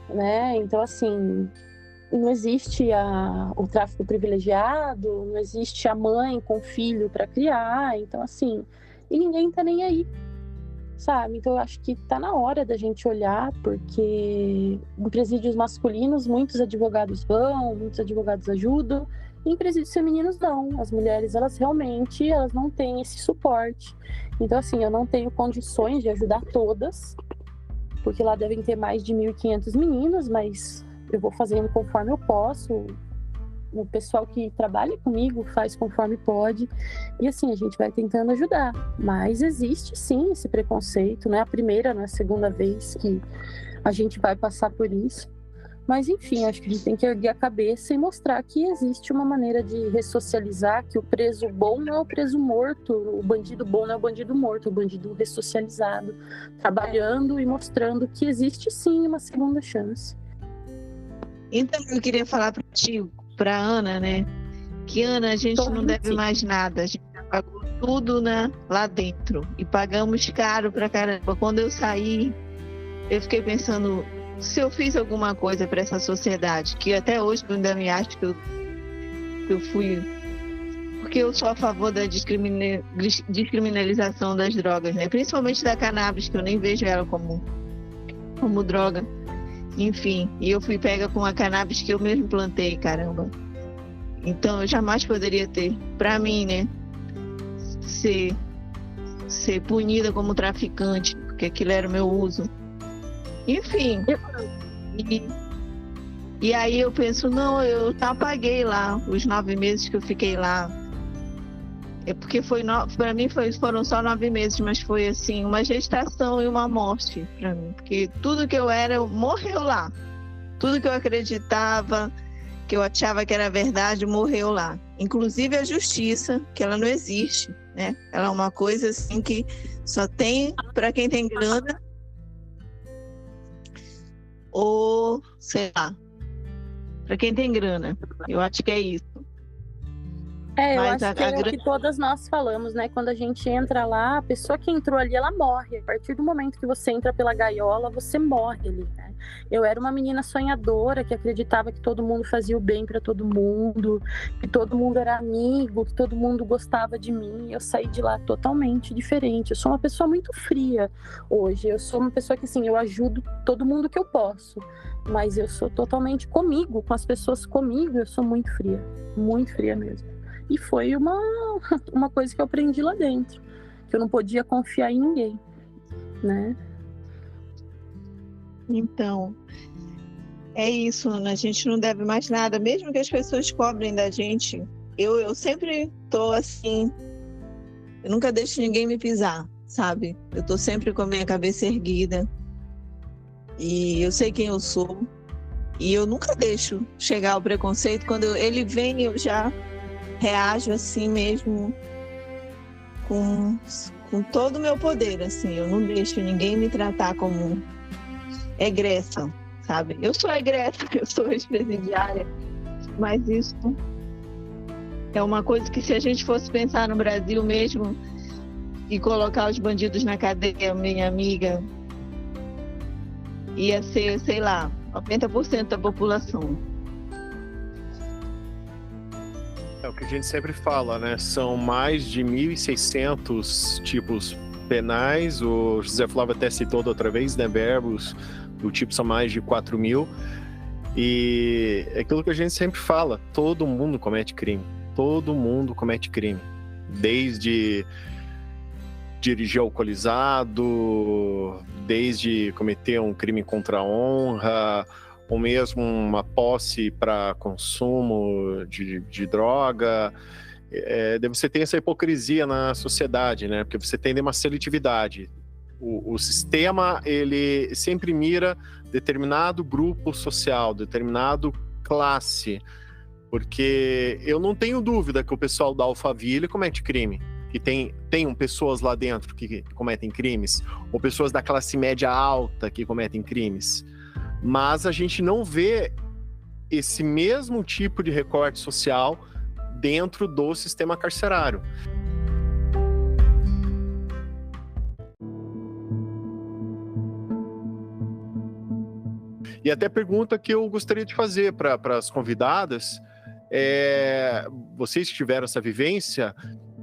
né? Então, assim, não existe o tráfico privilegiado, não existe a mãe com filho para criar, então, assim, e ninguém tá nem aí, sabe? Então eu acho que tá na hora da gente olhar, porque em presídios masculinos muitos advogados vão, muitos advogados ajudam, e em presídios femininos não. As mulheres, elas não têm esse suporte. Então assim, eu não tenho condições de ajudar todas, porque lá devem ter mais de 1.500 meninas, mas eu vou fazendo conforme eu posso. O pessoal que trabalha comigo faz conforme pode, e assim, a gente vai tentando ajudar, mas existe sim esse preconceito, não é a primeira, não é a segunda vez que a gente vai passar por isso, mas enfim, acho que a gente tem que erguer a cabeça e mostrar que existe uma maneira de ressocializar, que o preso bom não é o preso morto, o bandido bom não é o bandido morto, é o bandido ressocializado, trabalhando e mostrando que existe sim uma segunda chance. Então, eu queria falar para ti, para Ana, né? Que Ana, a gente não deve mais nada, a gente já pagou tudo, né, lá dentro e pagamos caro pra caramba. Quando eu saí, eu fiquei pensando se eu fiz alguma coisa para essa sociedade, que até hoje eu ainda me acho que eu fui, porque eu sou a favor da descriminalização das drogas, né? Principalmente da cannabis, que eu nem vejo ela como droga. Enfim, e eu fui pega com a cannabis que eu mesmo plantei, caramba. Então eu jamais poderia ter, pra mim, né, ser punida como traficante, porque aquilo era o meu uso. Enfim, e aí eu penso, não, eu apaguei lá os 9 meses que eu fiquei lá. É porque para mim foram só 9 meses, mas foi assim, uma gestação e uma morte para mim. Porque tudo que eu era morreu lá. Tudo que eu acreditava, que eu achava que era verdade, morreu lá. Inclusive a justiça, que ela não existe, né? Ela é uma coisa assim que só tem para quem tem grana ou, sei lá, para quem tem grana. Eu acho que é isso. Eu acho que é o que todas nós falamos, né? Quando a gente entra lá, a pessoa que entrou ali, ela morre. A partir do momento que você entra pela gaiola, você morre ali, né? Eu era uma menina sonhadora que acreditava que todo mundo fazia o bem para todo mundo, que todo mundo era amigo, que todo mundo gostava de mim. Eu saí de lá totalmente diferente. Eu sou uma pessoa muito fria hoje. Eu sou uma pessoa que, assim, eu ajudo todo mundo que eu posso. Mas eu sou totalmente comigo, com as pessoas comigo, eu sou muito fria mesmo. E foi uma coisa que eu aprendi lá dentro, que eu não podia confiar em ninguém, né? Então, é isso, Ana. A gente não deve mais nada, mesmo que as pessoas cobrem da gente. Eu sempre tô assim, eu nunca deixo ninguém me pisar, sabe? Eu tô sempre com a minha cabeça erguida. E eu sei quem eu sou. E eu nunca deixo chegar o preconceito. Quando ele vem, eu já reajo assim mesmo, com todo o meu poder, assim. Eu não deixo ninguém me tratar como egressa, sabe? Eu sou egressa, eu sou ex-presidiária, mas isso é uma coisa que, se a gente fosse pensar no Brasil mesmo e colocar os bandidos na cadeia, minha amiga, ia ser, sei lá, 90% da população. É o que a gente sempre fala, né? São mais de 1.600 tipos penais. O José Flávio até citou da outra vez, né? Verbos do tipo são mais de 4.000. E é aquilo que a gente sempre fala: todo mundo comete crime. Todo mundo comete crime. Desde dirigir alcoolizado, desde cometer um crime contra a honra, ou mesmo uma posse para consumo de droga. Você tem essa hipocrisia na sociedade, né? Porque você tem uma seletividade. O sistema, ele sempre mira determinado grupo social, determinado classe, porque eu não tenho dúvida que o pessoal da Alphaville comete crime, que tem pessoas lá dentro que cometem crimes, ou pessoas da classe média alta que cometem crimes. Mas a gente não vê esse mesmo tipo de recorte social dentro do sistema carcerário. E até pergunta que eu gostaria de fazer para as convidadas, vocês que tiveram essa vivência,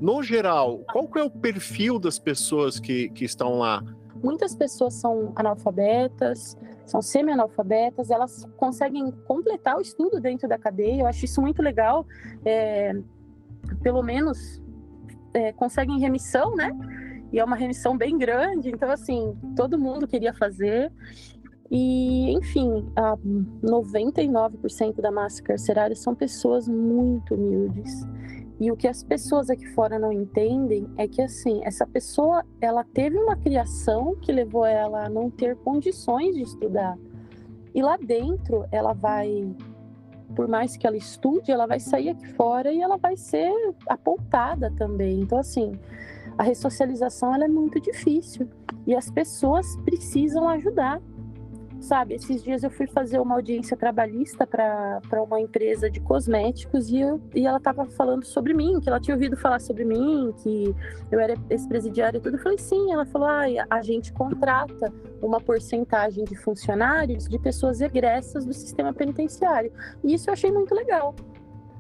no geral, qual que é o perfil das pessoas que estão lá? muitas pessoas são analfabetas, são semi-analfabetas, elas conseguem completar o estudo dentro da cadeia. Eu acho isso muito legal, pelo menos conseguem remissão, né? E é uma remissão bem grande, então assim, todo mundo queria fazer. E, enfim, 99% da massa carcerária são pessoas muito humildes. E o que as pessoas aqui fora não entendem é que, assim, essa pessoa, ela teve uma criação que levou ela a não ter condições de estudar. E lá dentro, ela vai, por mais que ela estude, ela vai sair aqui fora e ela vai ser apontada também. Então, assim, a ressocialização, ela é muito difícil. E as pessoas precisam ajudar. Sabe, esses dias eu fui fazer uma audiência trabalhista para uma empresa de cosméticos e ela estava falando sobre mim, que ela tinha ouvido falar sobre mim, que eu era ex-presidiária e tudo. Eu falei, sim. Ela falou, a gente contrata uma porcentagem de funcionários de pessoas egressas do sistema penitenciário. E isso eu achei muito legal,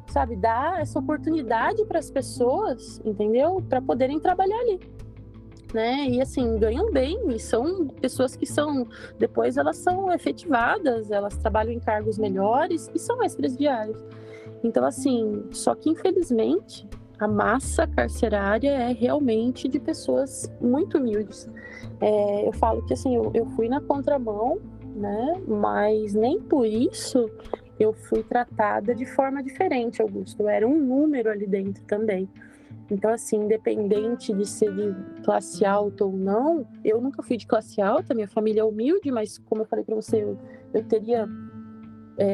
sabe, dar essa oportunidade para as pessoas, entendeu? Para poderem trabalhar ali. Né? E assim, ganham bem, e são pessoas que depois elas são efetivadas, elas trabalham em cargos melhores e são ex-presidiários. Então, assim, só que infelizmente a massa carcerária é realmente de pessoas muito humildes. Eu falo que assim, eu fui na contramão, né? Mas nem por isso eu fui tratada de forma diferente, Augusto. Eu era um número ali dentro também. Então, assim, independente de ser de classe alta ou não, eu nunca fui de classe alta, minha família é humilde, mas como eu falei para você, eu teria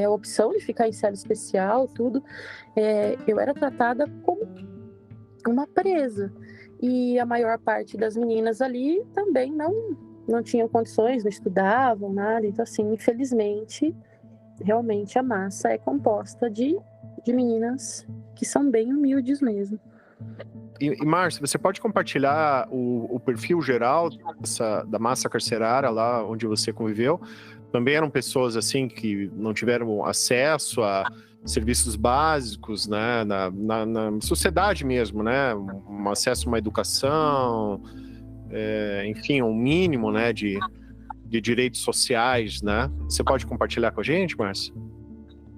a opção de ficar em cela especial, tudo. Eu era tratada como uma presa. E a maior parte das meninas ali também não tinham condições, não estudavam, nada. Então, assim, infelizmente, realmente a massa é composta de meninas que são bem humildes mesmo. E Márcia, você pode compartilhar o perfil geral da massa carcerária lá onde você conviveu? Também eram pessoas assim que não tiveram acesso a serviços básicos, né, na sociedade mesmo, né, um acesso a uma educação, enfim, um mínimo, né, de direitos sociais, né? Você pode compartilhar com a gente, Márcia?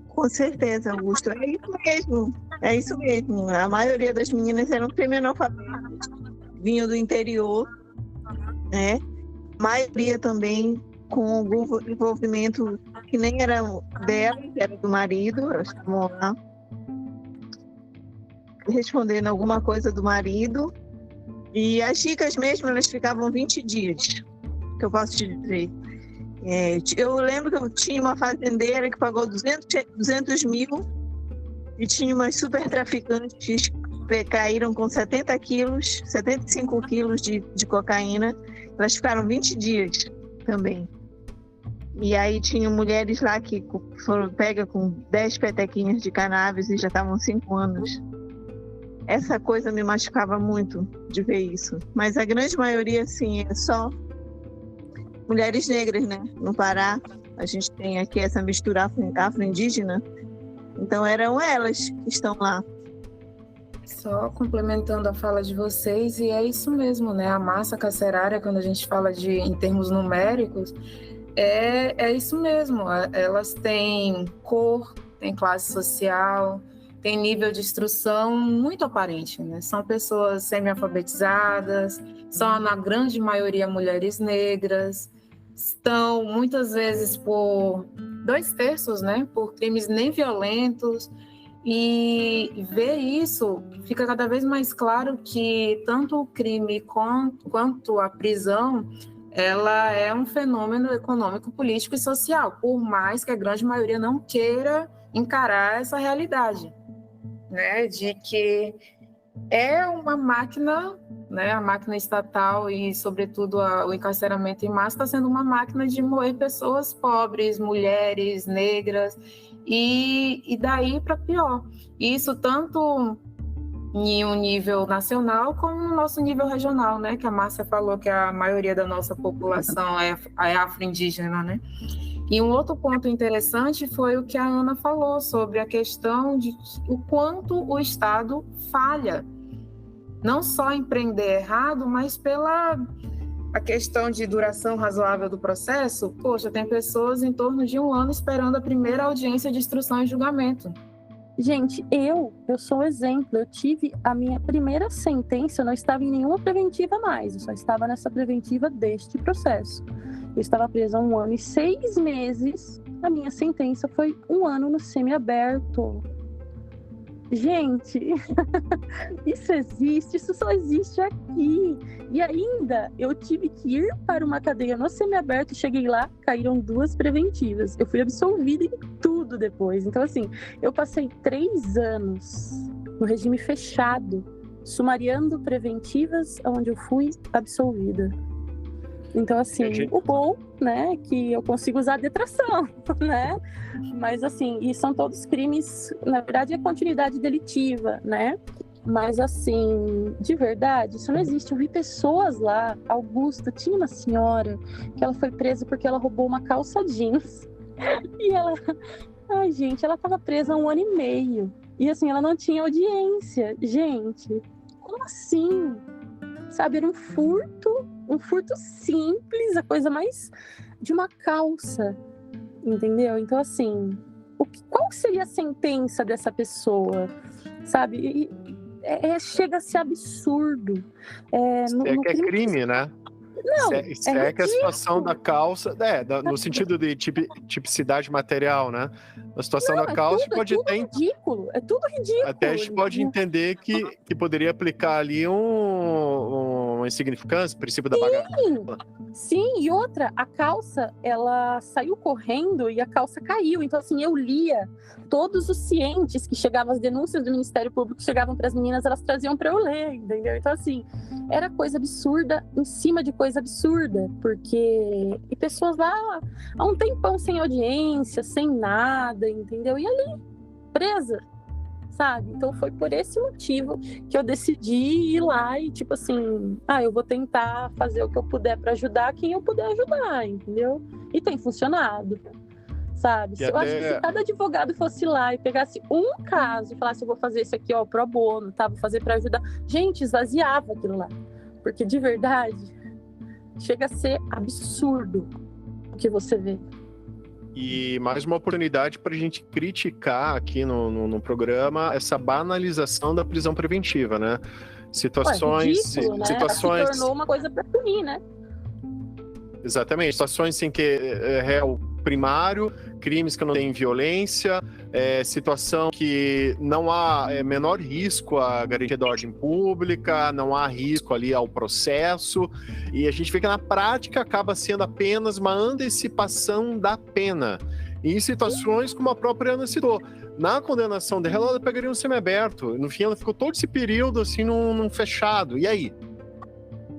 Com certeza, Augusto. É isso mesmo. É isso mesmo. A maioria das meninas eram semi-analfabetas, vinham do interior, né? A maioria também com algum envolvimento que nem era dela, era do marido. Elas estavam lá respondendo alguma coisa do marido. E as chicas mesmo, elas ficavam 20 dias, que eu posso te dizer. Eu lembro que eu tinha uma fazendeira que pagou 200 mil e tinha umas super traficantes que caíram com 75 quilos de cocaína. Elas ficaram 20 dias também. E aí tinham mulheres lá que foram pegas com 10 petequinhas de cannabis e já estavam 5 anos. Essa coisa me machucava muito de ver isso. Mas a grande maioria, sim, é só mulheres negras, né? No Pará, a gente tem aqui essa mistura afro-indígena. Então, eram elas que estão lá. Só complementando a fala de vocês, e é isso mesmo, né? A massa carcerária, quando a gente fala em termos numéricos, é isso mesmo. Elas têm cor, têm classe social, têm nível de instrução muito aparente, né? São pessoas semi-alfabetizadas, são, na grande maioria, mulheres negras, estão muitas vezes por 2/3, né, por crimes nem violentos, e ver isso fica cada vez mais claro que tanto o crime quanto a prisão, ela é um fenômeno econômico, político e social, por mais que a grande maioria não queira encarar essa realidade, né, de que é uma máquina, né, a máquina estatal e, sobretudo, o encarceramento em massa está sendo uma máquina de moer pessoas pobres, mulheres, negras, e daí para pior. Isso tanto em um nível nacional como no nosso nível regional, né, que a Márcia falou que a maioria da nossa população é afro-indígena, né? E um outro ponto interessante foi o que a Ana falou sobre a questão de o quanto o Estado falha, não só em prender errado, mas pela a questão de duração razoável do processo, poxa, tem pessoas em torno de 1 ano esperando a primeira audiência de instrução e julgamento. Gente, eu sou um exemplo. Eu tive a minha primeira sentença, eu não estava em nenhuma preventiva mais, eu só estava nessa preventiva deste processo. Eu estava presa 1 ano e 6 meses, a minha sentença foi 1 ano no semiaberto. Gente, isso existe, isso só existe aqui. E ainda eu tive que ir para uma cadeia no semiaberto, cheguei lá, caíram 2 preventivas. Eu fui absolvida em tudo depois. Então, assim, eu passei 3 anos no regime fechado, sumariando preventivas, onde eu fui absolvida. Então, assim, o bom, né, que eu consigo usar a detração, né? Mas, assim, e são todos crimes, na verdade, é continuidade delitiva, né? Mas, assim, de verdade, isso não existe. Eu vi pessoas lá, Augusto, tinha uma senhora que ela foi presa porque ela roubou uma calça jeans. E ela, ai, gente, ela estava presa há 1 ano e meio. E, assim, ela não tinha audiência. Gente, como assim? Sabe, era um furto simples, a coisa mais de uma calça, entendeu? Então, assim, qual seria a sentença dessa pessoa, sabe? Chega a ser absurdo. É crime, né? Não, Se é que a situação da calça, no sentido de tipicidade material, né? A situação da calça pode ter. Ridículo, é tudo ridículo. Até a gente pode entender que poderia aplicar ali uma insignificância, princípio da bagatela. Sim, e outra, a calça, ela saiu correndo e a calça caiu. Então, assim, eu lia todos os cientes que chegavam, as denúncias do Ministério Público chegavam para as meninas, elas traziam para eu ler, entendeu? Então, assim, era coisa absurda em cima de coisa absurda, porque e pessoas lá há um tempão sem audiência, sem nada, entendeu? E ali, presa, sabe? Então foi por esse motivo que eu decidi ir lá e tipo assim, eu vou tentar fazer o que eu puder para ajudar quem eu puder ajudar, entendeu? E tem funcionado, sabe? Eu acho que se cada advogado fosse lá e pegasse um caso e falasse, eu vou fazer isso aqui, ó, pro bono, tá? Vou fazer para ajudar. Gente, esvaziava aquilo lá. Porque de verdade chega a ser absurdo o que você vê. E mais uma oportunidade para a gente criticar aqui no programa essa banalização da prisão preventiva, né? Situações... ridículo, né? Ela se tornou uma coisa para punir, né? Exatamente. Situações em que é réu primário, crimes que não têm violência, situação que não há menor risco à garantia da ordem pública, não há risco ali ao processo, e a gente vê que na prática acaba sendo apenas uma antecipação da pena. E em situações como a própria Ana citou, na condenação dela, ela pegaria um semiaberto, no fim ela ficou todo esse período assim num fechado, e aí?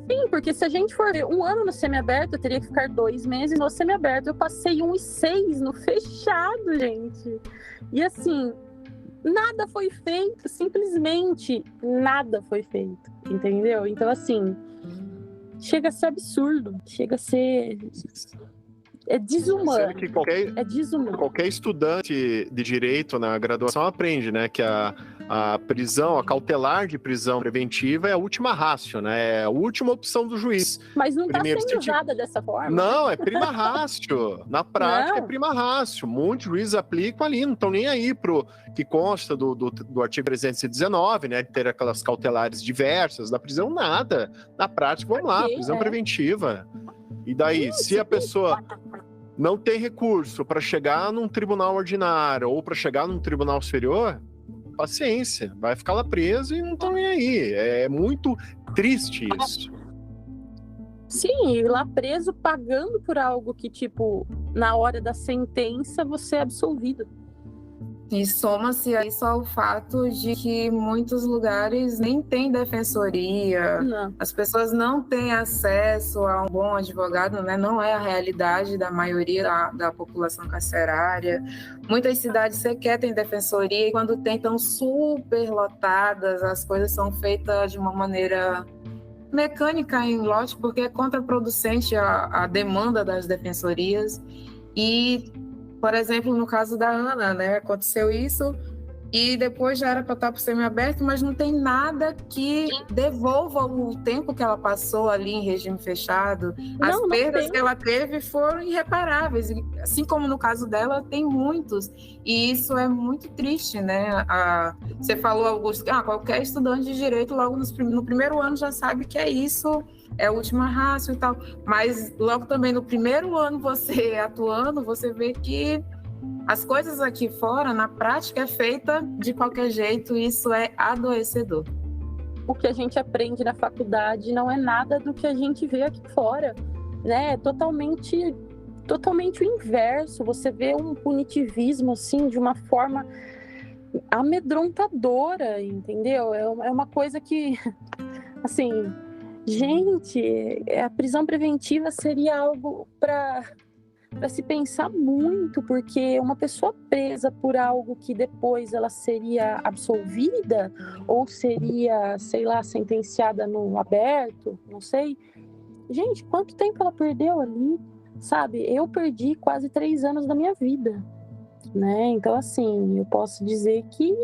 Sim, porque se a gente for ver 1 ano no semiaberto, eu teria que ficar 2 meses no semiaberto. Eu passei 1 e 6 no fechado, gente. E assim, nada foi feito, simplesmente nada foi feito, entendeu? Então assim, chega a ser absurdo, chega a ser... É desumano. Que é desumano. Qualquer estudante de direito na graduação aprende, né, que a prisão, a cautelar de prisão preventiva é a última ratio, né? É a última opção do juiz. Mas não está sendo usada dessa forma. Não, é prima ratio. Na prática, é prima ratio. Muitos juízes aplicam ali, não estão nem aí pro que consta do artigo 319, né? De ter aquelas cautelares diversas da prisão, nada. Na prática, vamos lá, prisão preventiva. E daí, se a pessoa não tem recurso para chegar num tribunal ordinário ou para chegar num tribunal superior, paciência, vai ficar lá preso e não estão nem aí. É muito triste isso. Sim, e lá preso pagando por algo que, tipo, na hora da sentença você é absolvido. E soma-se a isso ao fato de que muitos lugares nem têm defensoria, as pessoas não têm acesso a um bom advogado, né? Não é a realidade da maioria da população carcerária. Muitas cidades sequer têm defensoria e quando tem, estão super lotadas, as coisas são feitas de uma maneira mecânica em lote, porque é contraproducente a demanda das defensorias. E por exemplo, no caso da Ana, né, aconteceu isso, e depois já era para estar para o semiaberto, mas não tem nada que devolva o tempo que ela passou ali em regime fechado. As perdas que ela teve foram irreparáveis, assim como no caso dela, tem muitos, e isso é muito triste, né? Você falou, Augusto, que qualquer estudante de direito logo no primeiro ano já sabe que é isso, é a última ratio e tal, mas logo também no primeiro ano você atuando, você vê que as coisas aqui fora, na prática, é feita de qualquer jeito, e isso é adoecedor. O que a gente aprende na faculdade não é nada do que a gente vê aqui fora, né? É totalmente o inverso. Você vê um punitivismo, assim, de uma forma amedrontadora, entendeu? É uma coisa que, assim, gente, a prisão preventiva seria algo para se pensar muito, porque uma pessoa presa por algo que depois ela seria absolvida ou seria, sei lá, sentenciada no aberto, não sei. Gente, quanto tempo ela perdeu ali, sabe? Eu perdi quase 3 anos da minha vida, né? Então, assim, eu posso dizer que,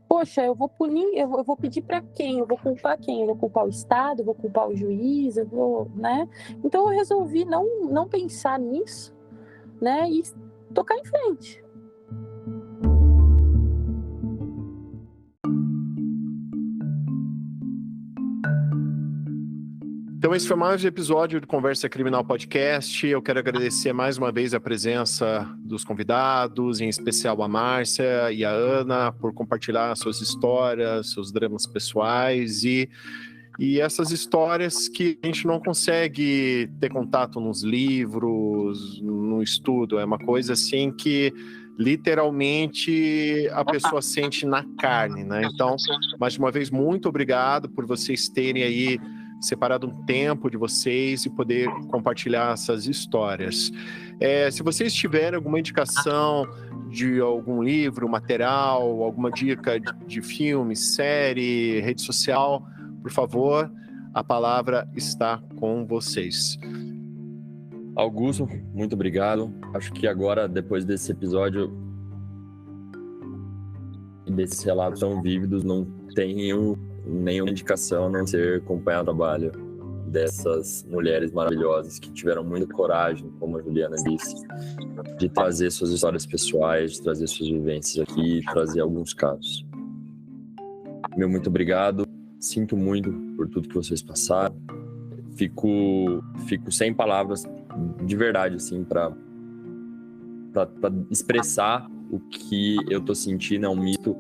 poxa, eu vou punir, eu vou pedir para quem? Eu vou culpar quem? Eu vou culpar o Estado? Eu vou culpar o juiz? Eu vou, né? Então eu resolvi não pensar nisso, né? E tocar em frente. Então, esse foi mais um episódio do Conversa Criminal Podcast. Eu quero agradecer mais uma vez a presença dos convidados, em especial a Márcia e a Ana, por compartilhar suas histórias, seus dramas pessoais e essas histórias que a gente não consegue ter contato nos livros, no estudo. É uma coisa assim que literalmente a pessoa sente na carne, né? Então, mais uma vez, muito obrigado por vocês terem aí separado um tempo de vocês e poder compartilhar essas histórias. Se vocês tiverem alguma indicação de algum livro, material, alguma dica de filme, série, rede social, por favor, a palavra está com vocês. Augusto, muito obrigado. Acho que agora, depois desse episódio e desses relatos tão vívidos, não tenho nenhuma indicação a não ser acompanhar o trabalho dessas mulheres maravilhosas que tiveram muita coragem, como a Juliana disse, de trazer suas histórias pessoais, de trazer suas vivências aqui, trazer alguns casos. Meu muito obrigado. Sinto muito por tudo que vocês passaram. Fico sem palavras, de verdade, assim, para expressar o que eu tô sentindo. É um misto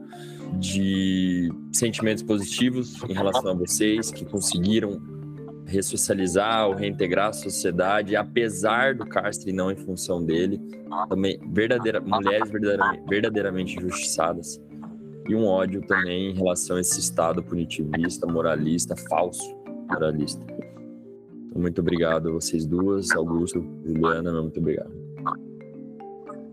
de sentimentos positivos em relação a vocês, que conseguiram ressocializar ou reintegrar a sociedade, apesar do cárcere, não em função dele. Também mulheres verdadeiramente injustiçadas. E um ódio também em relação a esse Estado punitivista, moralista, falso moralista. Então, muito obrigado a vocês duas, Augusto, Juliana, muito obrigado.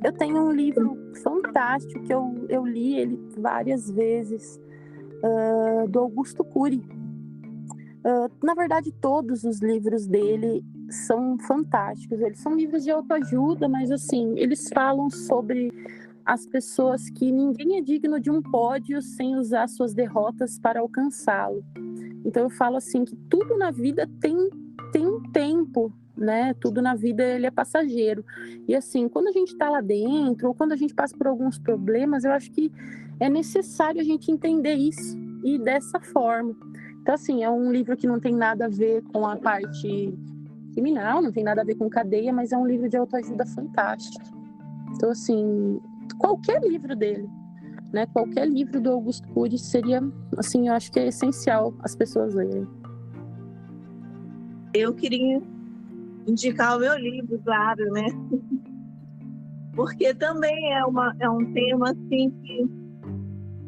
Eu tenho um livro fantástico que eu li ele várias vezes, do Augusto Cury. Na verdade, todos os livros dele são fantásticos. Eles são livros de autoajuda, mas assim, eles falam sobre as pessoas que ninguém é digno de um pódio sem usar suas derrotas para alcançá-lo. Então eu falo assim que tudo na vida tem um tempo, né? Tudo na vida ele é passageiro. E assim, quando a gente está lá dentro, ou quando a gente passa por alguns problemas, eu acho que é necessário a gente entender isso e dessa forma. Então assim, é um livro que não tem nada a ver com a parte criminal, não tem nada a ver com cadeia, mas é um livro de autoajuda fantástico. Então assim, qualquer livro dele, né? Qualquer livro do Augusto Cury seria, assim, eu acho que é essencial as pessoas lerem. Eu queria indicar o meu livro, claro, né? Porque também é um tema, assim, que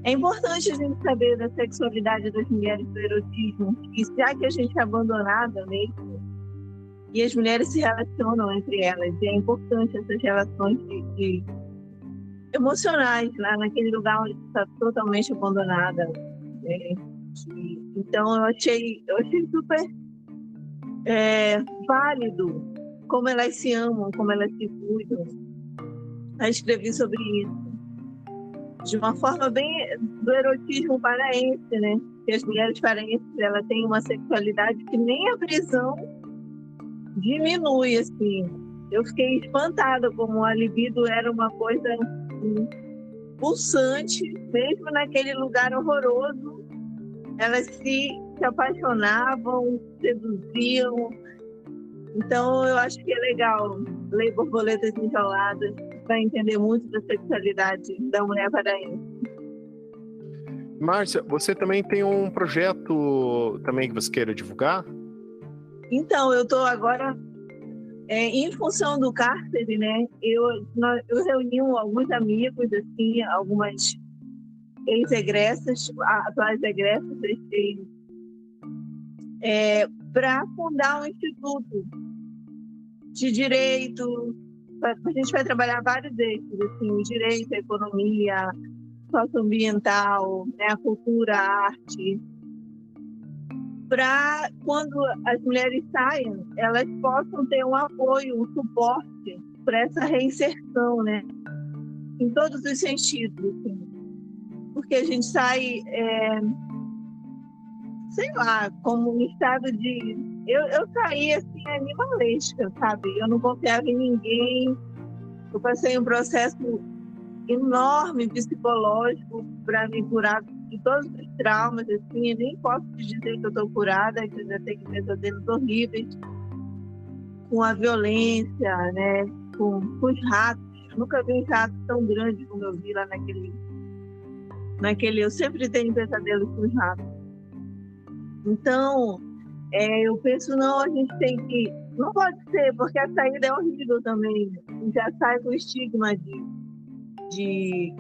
é importante a gente saber da sexualidade das mulheres, do erotismo, e já que a gente é abandonada mesmo, e as mulheres se relacionam entre elas, e é importante essas relações de emocionais, lá naquele lugar onde está totalmente abandonada. Né? Então, eu achei super válido como elas se amam, como elas se cuidam. Eu escrevi sobre isso. de uma forma bem do erotismo paraense, né? Que as mulheres paraenses, elas têm uma sexualidade que nem a prisão diminui, assim. Eu fiquei espantada como a libido era uma coisa pulsante, mesmo naquele lugar horroroso. Elas se apaixonavam, seduziam. Então, eu acho que é legal ler Borboletas Enjauladas para entender muito da sexualidade da mulher paraense. Márcia, você também tem um projeto também que você queira divulgar? Então, eu estou agora, em função do cárcere, né? Eu reuni alguns amigos, assim, algumas ex-egressas, atuais egressas, para fundar um instituto de direito. A gente vai trabalhar vários eixos, assim, o direito, a economia, socioambiental, né, a cultura, a arte, para quando as mulheres saem, elas possam ter um apoio, um suporte para essa reinserção, né, em todos os sentidos, assim. Porque a gente sai, sei lá, como um estado de... Eu saí, assim, animalesca, sabe? Eu não confiava em ninguém. Eu passei um processo enorme psicológico para me curar de todos os traumas, assim. Eu nem posso dizer que eu estou curada, que eu já tenho pesadelos horríveis com a violência, né? Com os ratos. Eu nunca vi um rato tão grande como eu vi lá naquele... Eu sempre tenho pesadelos com os ratos. Então, eu penso, não, a gente tem que... Não pode ser, porque a saída é horrível também. Já sai com estigma de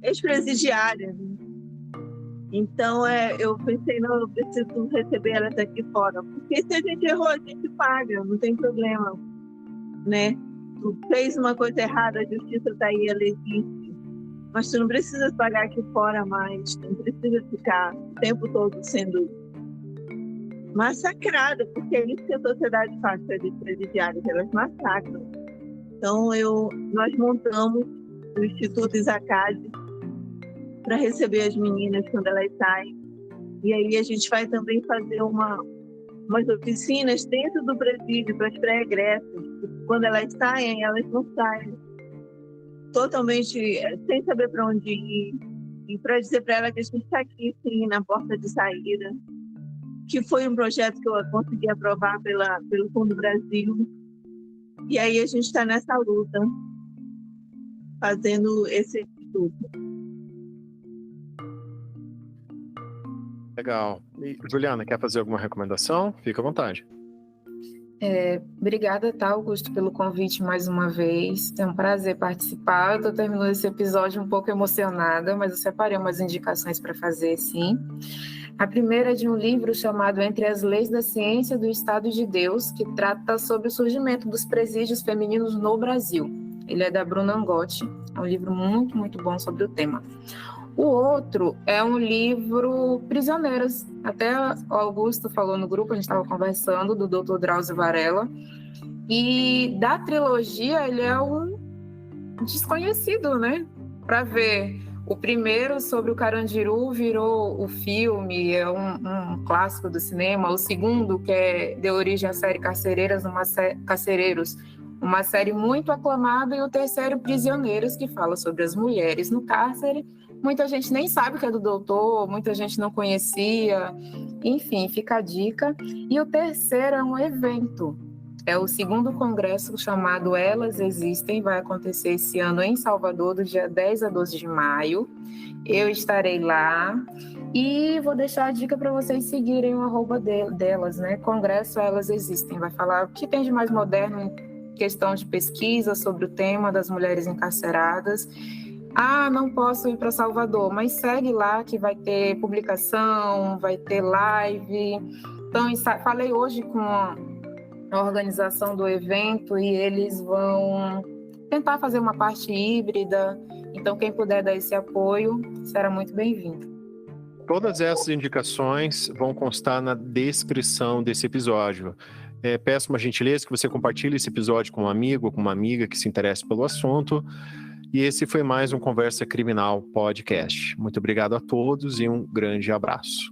ex-presidiária. Então, eu pensei, não, eu preciso receber elas aqui fora. Porque se a gente errou, a gente paga, não tem problema, né? Tu fez uma coisa errada, a justiça está aí, ela existe. Mas tu não precisa pagar aqui fora mais, tu não precisa ficar o tempo todo sendo massacrada, porque é isso que a sociedade faz com as presidiárias, elas massacram. Então, nós montamos o Instituto Isacade para receber as meninas quando elas saem. E aí a gente vai também fazer umas oficinas dentro do presídio para as pré-egressas. Quando elas saem, elas não saem totalmente sem saber para onde ir. E para dizer para ela que a gente está aqui, sim, na porta de saída. Que foi um projeto que eu consegui aprovar pelo Fundo Brasil. E aí a gente está nessa luta, fazendo esse instituto. Legal. E, Juliana, quer fazer alguma recomendação? Fica à vontade. Obrigada, tá, Augusto, pelo convite mais uma vez. É um prazer participar. Eu estou terminando esse episódio um pouco emocionada, mas eu separei umas indicações para fazer, sim. A primeira é de um livro chamado Entre as Leis da Ciência do Estado de Deus, que trata sobre o surgimento dos presídios femininos no Brasil. Ele é da Bruna Angotti. É um livro muito, muito bom sobre o tema. O outro é um livro Prisioneiras. Até o Augusto falou no grupo, a gente estava conversando, do Dr. Drauzio Varela. E da trilogia, ele é um desconhecido, né? Para ver. O primeiro, sobre o Carandiru, virou o filme, é um clássico do cinema. O segundo, que deu origem à série Carcereiros, uma série muito aclamada. E o terceiro, Prisioneiras, que fala sobre as mulheres no cárcere. Muita gente nem sabe que é do doutor, muita gente não conhecia. Enfim, fica a dica. E o terceiro é um evento. É o segundo congresso chamado Elas Existem, vai acontecer esse ano em Salvador, do dia 10 a 12 de maio. Eu estarei lá e vou deixar a dica para vocês seguirem o @ delas, né? Congresso Elas Existem, vai falar o que tem de mais moderno em questão de pesquisa sobre o tema das mulheres encarceradas. Não posso ir para Salvador, mas segue lá que vai ter publicação, vai ter live. Então, falei hoje com a organização do evento e eles vão tentar fazer uma parte híbrida. Então, quem puder dar esse apoio, será muito bem-vindo. Todas essas indicações vão constar na descrição desse episódio. Peço uma gentileza que você compartilhe esse episódio com um amigo ou com uma amiga que se interesse pelo assunto. E esse foi mais um Conversa Criminal Podcast. Muito obrigado a todos e um grande abraço.